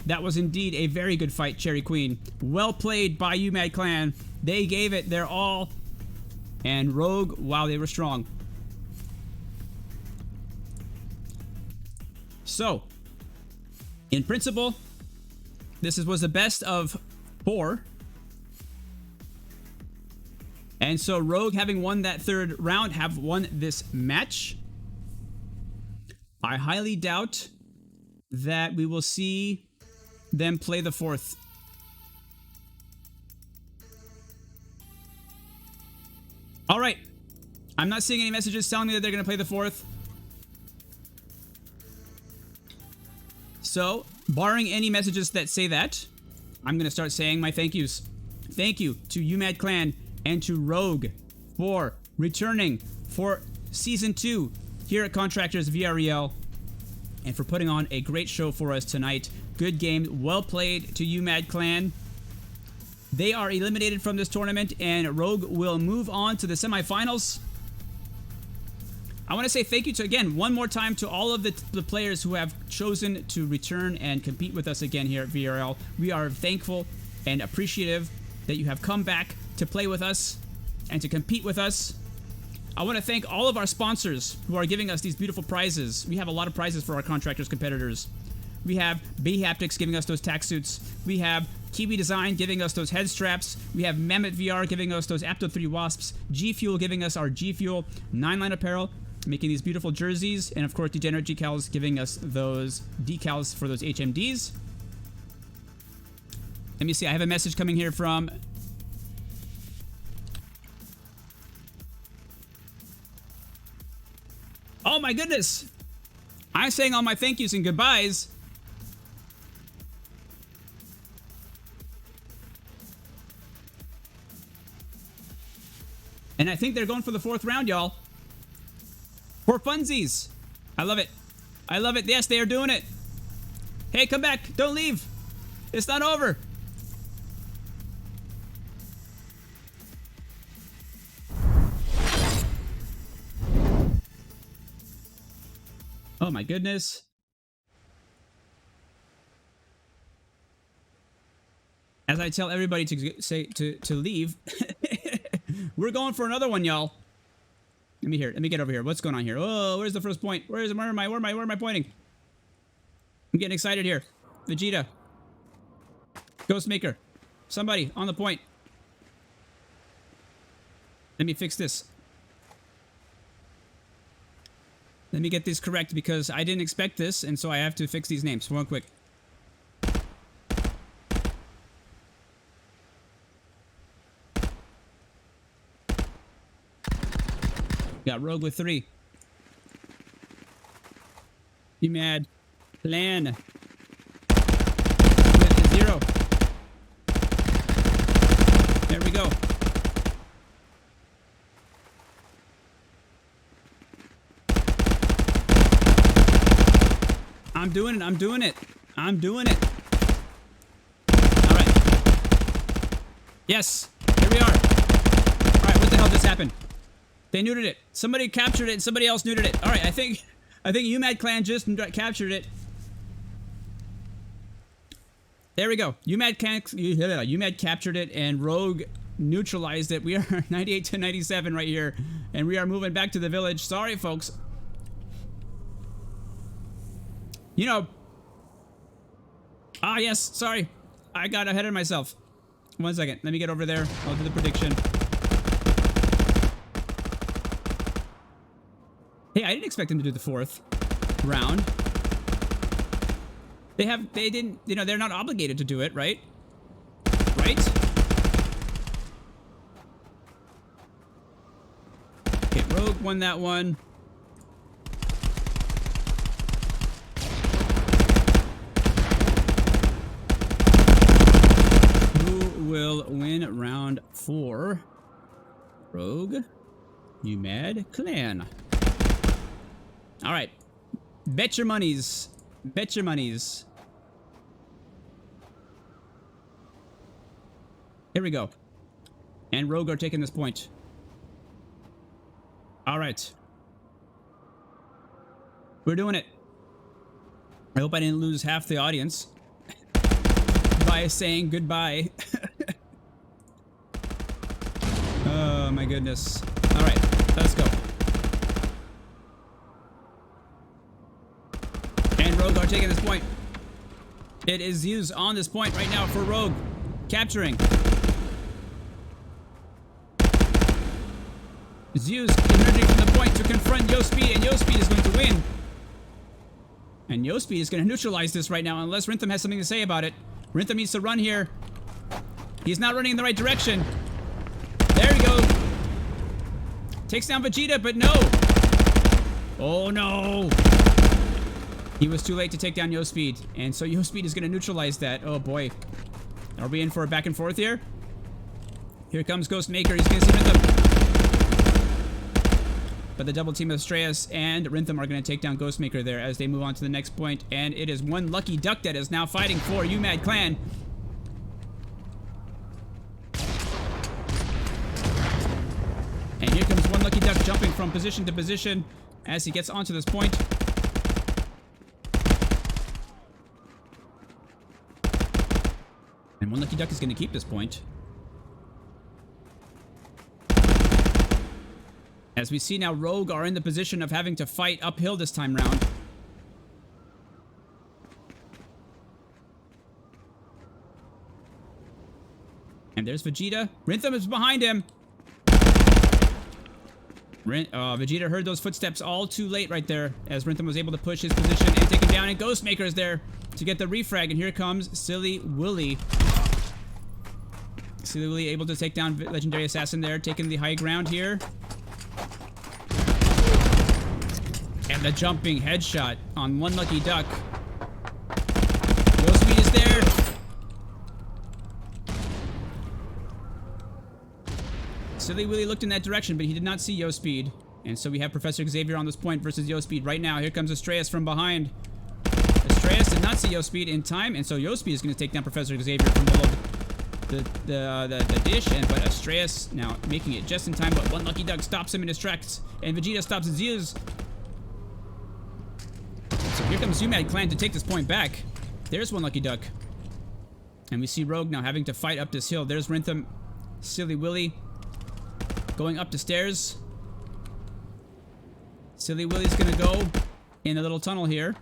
That was indeed a very good fight, Cherry Queen. Well played by UMAD Clan. They gave it their all. And Rogue, wow, they were strong. So, in principle, this was the best of 4. And so Rogue, having won that 3rd round, have won this match. I highly doubt that we will see them play the 4th. All right. I'm not seeing any messages telling me that they're going to play the 4th. So, barring any messages that say that, I'm going to start saying my thank yous. Thank you to UMAD Clan and to Rogue for returning for Season 2 here at Contractors VREL and for putting on a great show for us tonight. Good game, well played to UMAD Clan. They are eliminated from this tournament and Rogue will move on to the semifinals. I want to say thank you to, again, one more time to all of the players who have chosen to return and compete with us again here at VRL. We are thankful and appreciative that you have come back to play with us and to compete with us. I want to thank all of our sponsors who are giving us these beautiful prizes. We have a lot of prizes for our Contractors competitors. We have BHaptics giving us those tack suits. We have Kiwi Design giving us those head straps. We have Mammoth VR giving us those Apto 3 Wasps. G Fuel giving us our G Fuel 9-line apparel, making these beautiful jerseys. And of course, Degenerate Decals giving us those decals for those HMDs. Let me see. I have a message coming here from... Oh my goodness! I'm saying all my thank yous and goodbyes. And I think they're going for the 4th round, y'all. For funsies. I love it. I love it. Yes, they are doing it. Hey, come back. Don't leave. It's not over. Oh my goodness. As I tell everybody to say to leave, we're going for another one, y'all. Let me get over here. What's going on here? Oh, where's the first point? Where am I pointing? I'm getting excited here. Vegeta. Ghostmaker. Somebody on the point. Let me fix this. Let me get this correct because I didn't expect this, and so I have to fix these names. One quick. Got Rogue with 3. You mad? Plan. With 0. There we go. I'm doing it. I'm doing it. I'm doing it. All right. Yes. Here we are. All right. What the hell just happened? They neutered it. Somebody captured it and somebody else neutered it. All right, I think UMAD clan just captured it. There we go. UMAD captured it and Rogue neutralized it. We are 98 to 97 right here, and we are moving back to the village. Sorry, folks. You know. Ah, yes. Sorry, I got ahead of myself. 1 second. Let me get over there. I'll do the prediction. Hey, I didn't expect them to do the 4th round. They didn't, you know, they're not obligated to do it, right? Right? Okay, Rogue won that one. Who will win round 4? Rogue? UMAD Clan. All right. Bet your monies. Bet your monies. Here we go. And Rogue are taking this point. All right. We're doing it. I hope I didn't lose half the audience by saying goodbye. Oh my goodness. All right, let's go. And Rogue are taking this point. It is used on this point right now for Rogue. Capturing. Zeus emerging from the point to confront Yospeed, and Yospeed is going to win. And Yospeed is going to neutralize this right now, unless Rintham has something to say about it. Rintham needs to run here. He's not running in the right direction. There we go. Takes down Vegeta, but no. Oh no. He was too late to take down Yospeed, and so Yospeed is going to neutralize that. Oh boy. Are we in for a back and forth here? Here comes Ghostmaker. He's going to see Rintham. But the double team of Strayus and Rintham are going to take down Ghostmaker there as they move on to the next point. And it is one Lucky Duck that is now fighting for UMAD Clan. And here comes one Lucky Duck jumping from position to position as he gets onto this point. And one Lucky Duck is going to keep this point. As we see now, Rogue are in the position of having to fight uphill this time round. there's Vegeta. Rintham is behind him. Vegeta heard those footsteps all too late right there, as Rintham was able to push his position and take him down, and Ghostmaker is there to get the refrag, and here comes Silly Willy. Silly Willy able to take down Legendary Assassin there, taking the high ground here. And the jumping headshot on One Lucky Duck. Ghost Speed is there. Silly Willy looked in that direction, but he did not see Yo Speed. And so we have Professor Xavier on this point versus Yo Speed right now. Here comes Astraeus from behind. Astraeus did not see Yo Speed in time, and so Yo Speed is going to take down Professor Xavier from below the dish. But Astraeus now making it just in time, but One Lucky Duck stops him in his tracks, and Vegeta stops Zeus. So here comes UMAD Clan to take this point back. There's One Lucky Duck. And we see Rogue now having to fight up this hill. There's Rintham, Silly Willy going up the stairs. Silly Willy's gonna go in a little tunnel here.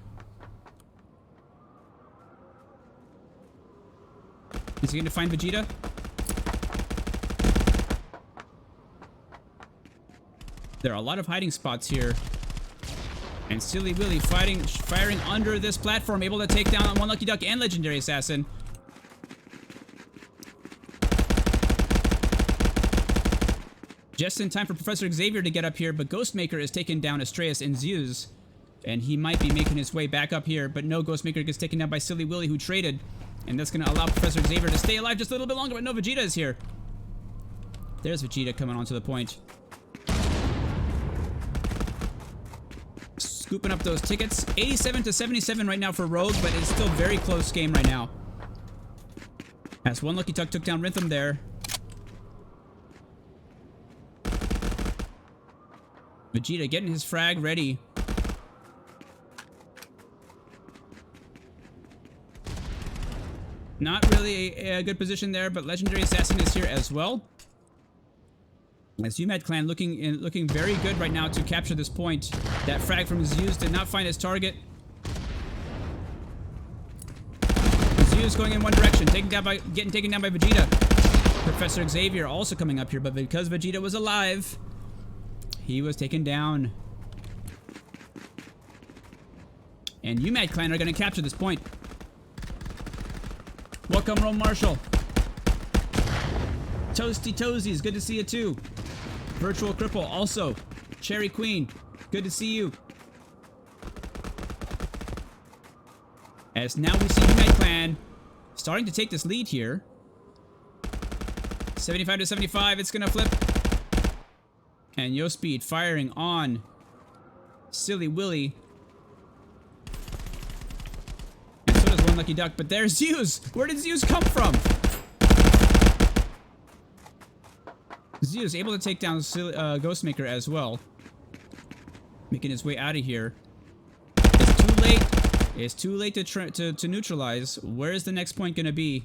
Is he gonna find Vegeta? There are a lot of hiding spots here. And Silly Willy firing under this platform, able to take down One Lucky Duck and Legendary Assassin. Just in time for Professor Xavier to get up here, but Ghostmaker is taking down Astraeus and Zeus. And he might be making his way back up here, but no, Ghostmaker gets taken down by Silly Willy, who traded. And that's going to allow Professor Xavier to stay alive just a little bit longer, but no, Vegeta is here. There's Vegeta coming onto the point. Scooping up those tickets. 87 to 77 right now for Rogue, but it's still a very close game right now. As One Lucky Duck took down Rintham there. Vegeta getting his frag ready. Not really a good position there, but Legendary Assassin is here as well. As UMAD Clan looking very good right now to capture this point. That frag from Zeus did not find his target. Zeus going in one direction, getting taken down by Vegeta. Professor Xavier also coming up here, but because Vegeta was alive, he was taken down. And UMAD Clan are going to capture this point. Welcome, Rome Marshall. Toasty Toesies, good to see you too. Virtual Cripple, also. Cherry Queen, good to see you. As now we see UMAD Clan starting to take this lead here. 75 to 75, it's gonna flip. And Yo Speed firing on Silly Willy. And so does One Lucky Duck, but there's Zeus! Where did Zeus come from? Zeus able to take down Ghostmaker as well. Making his way out of here. It's too late. It's too late to neutralize. Where is the next point going to be?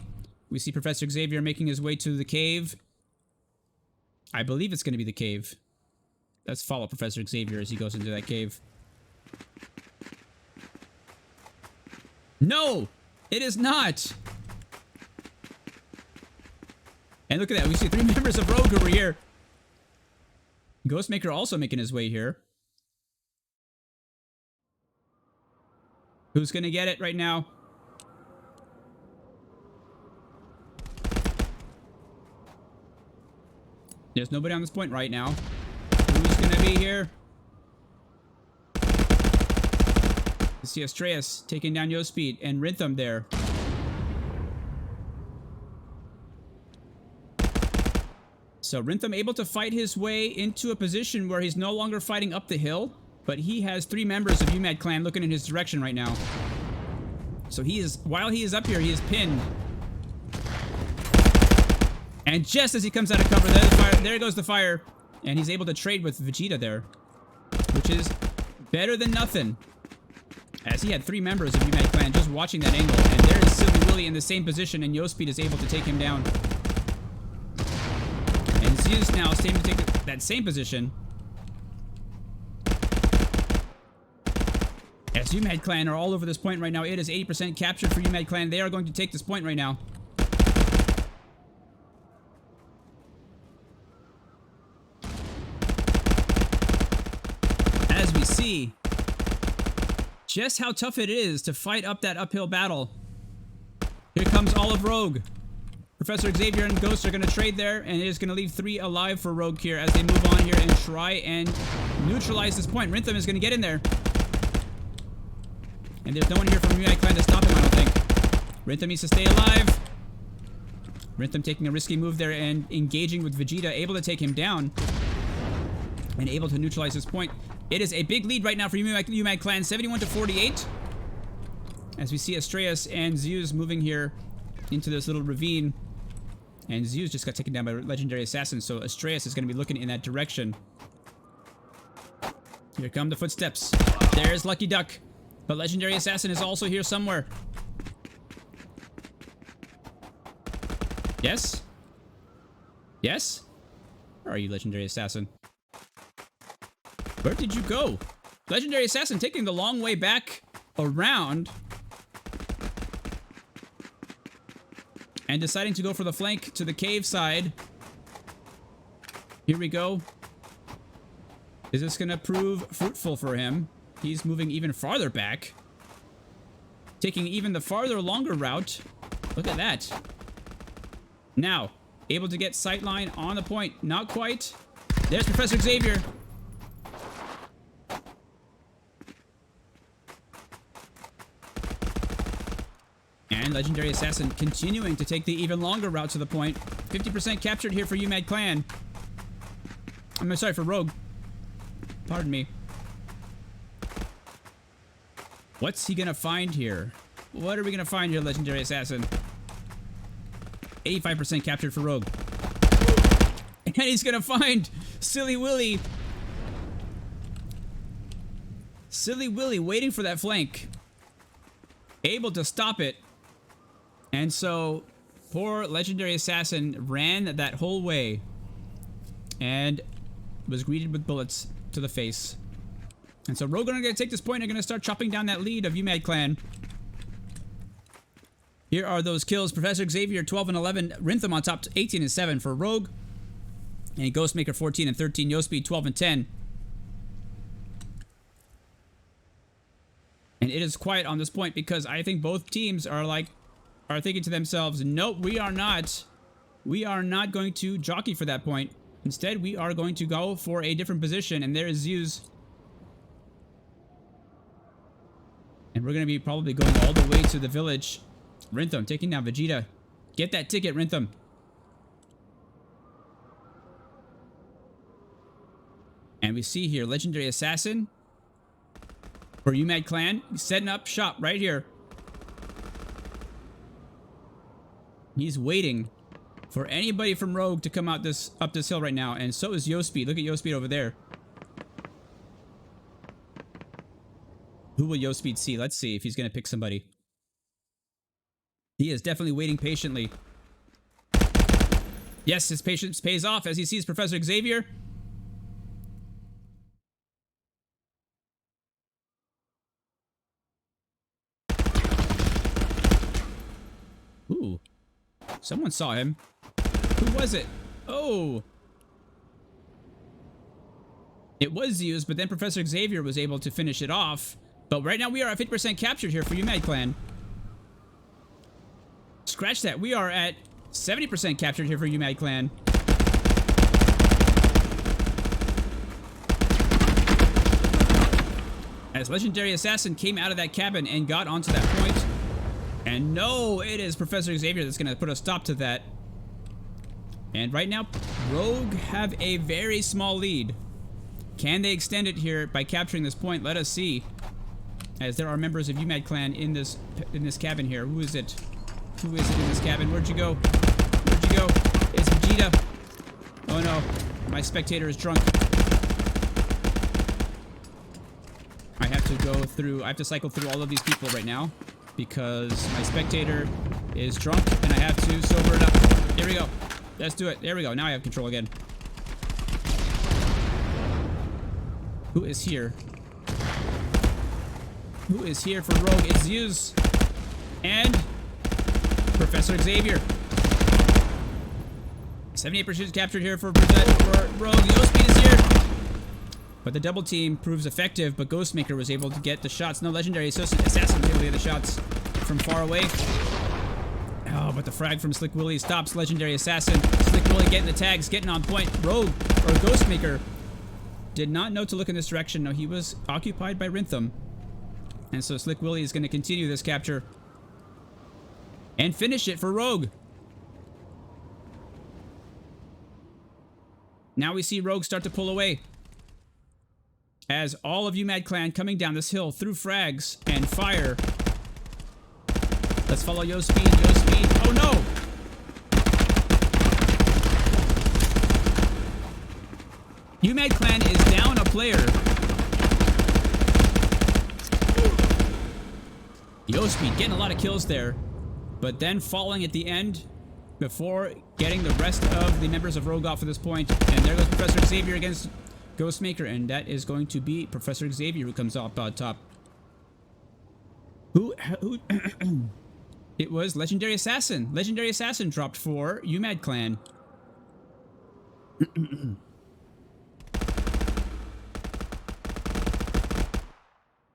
We see Professor Xavier making his way to the cave. I believe it's going to be the cave. Let's follow Professor Xavier as he goes into that cave. No! It is not! And look at that, we see 3 members of Rogue over here. Ghostmaker also making his way here. Who's gonna get it right now? There's nobody on this point right now. Who's gonna be here? You see Astraeus taking down Yo Speed and Rintham there. So Rintham able to fight his way into a position where he's no longer fighting up the hill, but he has 3 members of UMAD Clan looking in his direction right now. So while he is up here, he is pinned. And just as he comes out of cover, there goes the fire. And he's able to trade with Vegeta there, which is better than nothing. As he had 3 members of UMAD Clan just watching that angle. And there is Silly Willy in the same position, and Yo Speed is able to take him down. And Zeus now is able to take that same position. As UMAD Clan are all over this point right now. It is 80% captured for UMAD Clan. They are going to take this point right now. see just how tough it is to fight up that uphill battle. Here comes all of Rogue. Professor Xavier and Ghost are going to trade there, and it is going to leave 3 alive for Rogue here as they move on here and try and neutralize this point. Rintham is going to get in there. And there's no one here from Unite Clan to stop him, I don't think. Rintham needs to stay alive. Rintham taking a risky move there and engaging with Vegeta, able to take him down and able to neutralize this point. It is a big lead right now for Unite Clan, 71-48. As we see Astraeus and Zeus moving here into this little ravine. And Zeus just got taken down by Legendary Assassin, so Astraeus is going to be looking in that direction. Here come the footsteps. There's Lucky Duck. But Legendary Assassin is also here somewhere. Yes? Yes? Where are you, Legendary Assassin? Where did you go? Legendary Assassin taking the long way back around. And deciding to go for the flank to the cave side. Here we go. Is this going to prove fruitful for him? He's moving even farther back. Taking even the farther, longer route. Look at that. Now, able to get sightline on the point. Not quite. There's Professor Xavier. And Legendary Assassin continuing to take the even longer route to the point. 50% captured here for UMAD Clan. I'm sorry, for Rogue. Pardon me. What's he gonna find here? What are we gonna find here, Legendary Assassin? 85% captured for Rogue. And he's gonna find Silly Willy. Silly Willy waiting for that flank. Able to stop it. And so, poor Legendary Assassin ran that whole way. And was greeted with bullets to the face. And so Rogue are going to take this point and are going to start chopping down that lead of UMAD Clan. Here are those kills. Professor Xavier 12 and 11. Rintham on top 18 and 7 for Rogue. And Ghostmaker 14 and 13. Yospeed 12 and 10. And it is quiet on this point because I think both teams are thinking to themselves, nope, we are not going to jockey for that point. Instead, we are going to go for a different position. And there is Zeus. And we're going to be probably going all the way to the village. Rintham taking down Vegeta. Get that ticket, Rintham. And we see here Legendary Assassin for UMAD Clan setting up shop right here. He's waiting for anybody from Rogue to come out up this hill right now, and so is Yospeed. Look at Yospeed over there. Who will Yospeed see? Let's see if he's going to pick somebody. He is definitely waiting patiently. Yes, his patience pays off as he sees Professor Xavier. Ooh. Someone saw him. Who was it? Oh. It was Zeus, but then Professor Xavier was able to finish it off. But right now we are at 50% captured here for UMAD Clan. Scratch that. We are at 70% captured here for UMAD Clan. As Legendary Assassin came out of that cabin and got onto that point. And no, it is Professor Xavier that's going to put a stop to that. And right now, Rogue have a very small lead. Can they extend it here by capturing this point? Let us see. As there are members of UMAD Clan in this cabin here. Who is it? Who is it in this cabin? Where'd you go? Where'd you go? It's Vegeta. Oh no, my spectator is drunk. I have to cycle through all of these people right now because my spectator is drunk and I have to sober it up. Here we go. Let's do it. There we go. Now I have control again. Who is here? Who is here for Rogue? It's Zeus and Professor Xavier. 78% captured here for Rogue. Yospeed is here. But the double team proves effective, but Ghostmaker was able to get the shots. No, Legendary Assassin was able to get the shots from far away. Oh, but the frag from Slick Willy stops Legendary Assassin. Slick Willy getting the tags, getting on point. Rogue, or Ghostmaker, did not know to look in this direction. No, he was occupied by Rintham. And so Slick Willy is going to continue this capture and finish it for Rogue. Now we see Rogue start to pull away, as all of UMAD Clan coming down this hill through frags and fire. Let's follow Yo Speed, Yo Speed. Oh no! UMAD Clan is down a player. Yo Speed getting a lot of kills there, but then falling at the end before getting the rest of the members of Rogue off at this point. And there goes Professor Xavier against Ghostmaker, and that is going to be Professor Xavier who comes up on top. Who It was Legendary Assassin. Legendary Assassin dropped for UMAD Clan.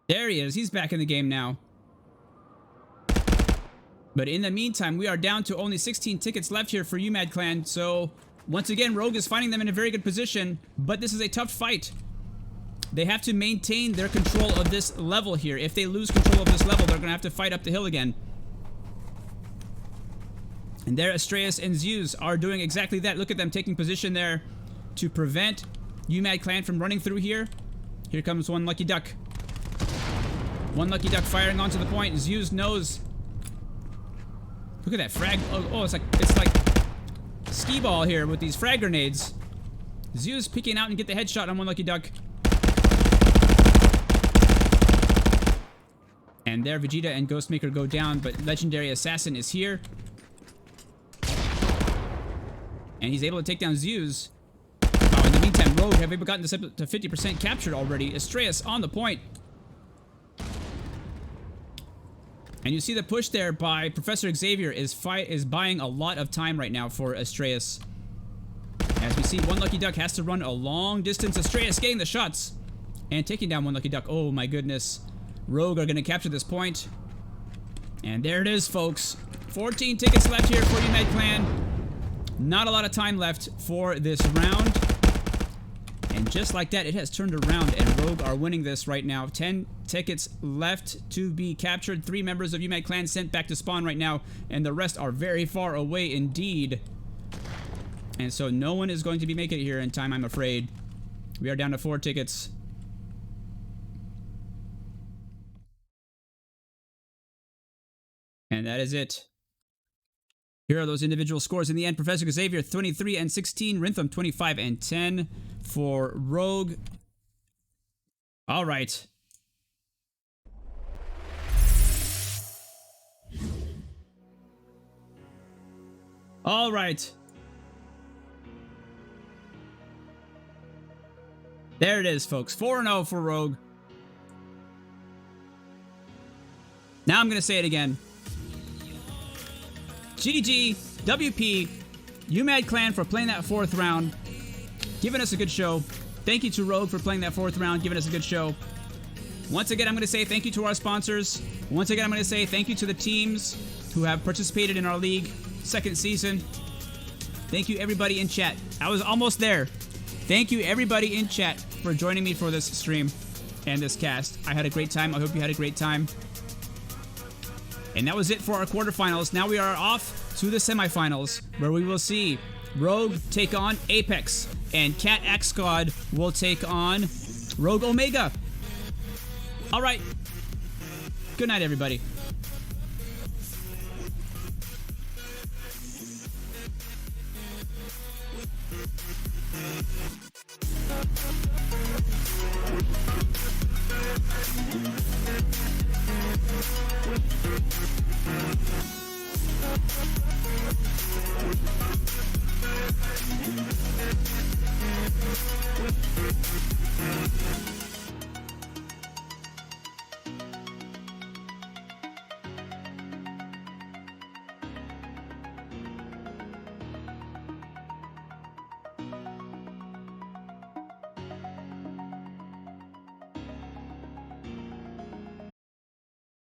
There he is. He's back in the game now. But in the meantime, we are down to only 16 tickets left here for UMAD Clan. So, once again, Rogue is finding them in a very good position. But this is a tough fight. They have to maintain their control of this level here. If they lose control of this level, they're going to have to fight up the hill again. And there, Astraeus and Zeus are doing exactly that. Look at them taking position there to prevent UMAD Clan from running through here. Here comes one Lucky Duck. One Lucky Duck firing onto the point. Zeus knows. Look at that frag. Oh, it's like skee ball here with these frag grenades. Zeus peeking out and get the headshot on one Lucky Duck. And there, Vegeta and Ghostmaker go down, but Legendary Assassin is here. And he's able to take down Zeus. Oh, in the meantime, Rogue have gotten this up to 50% captured already. Astraeus on the point. And you see the push there by Professor Xavier is buying a lot of time right now for Astraeus. As we see, one Lucky Duck has to run a long distance. Astraeus getting the shots and taking down one Lucky Duck. Oh my goodness. Rogue are going to capture this point. And there it is, folks. 14 tickets left here for UMAD Clan. Not a lot of time left for this round. And just like that, it has turned around and Rogue are winning this right now. 10 tickets left to be captured. 3 members of UMAD Clan sent back to spawn right now, and the rest are very far away indeed. And so no one is going to be making it here in time, I'm afraid. We are down to 4 tickets. And that is it. Here are those individual scores in the end. Professor Xavier 23 and 16, Rintham 25 and 10 for Rogue. All right. All right. There it is, folks. 4-0 for Rogue. Now I'm going to say it again. GG, WP, UMAD Clan for playing that 4th round, giving us a good show. Thank you to Rogue for playing that 4th round, giving us a good show. Once again, I'm going to say thank you to our sponsors. Once again, I'm going to say thank you to the teams who have participated in our league 2nd season. Thank you, everybody in chat. I was almost there. Thank you, everybody in chat, for joining me for this stream and this cast. I had a great time. I hope you had a great time. And that was it for our quarterfinals. Now we are off to the semifinals, where we will see Rogue take on Apex, and Cat Axe Squad will take on Rogue Omega. All right. Good night, everybody.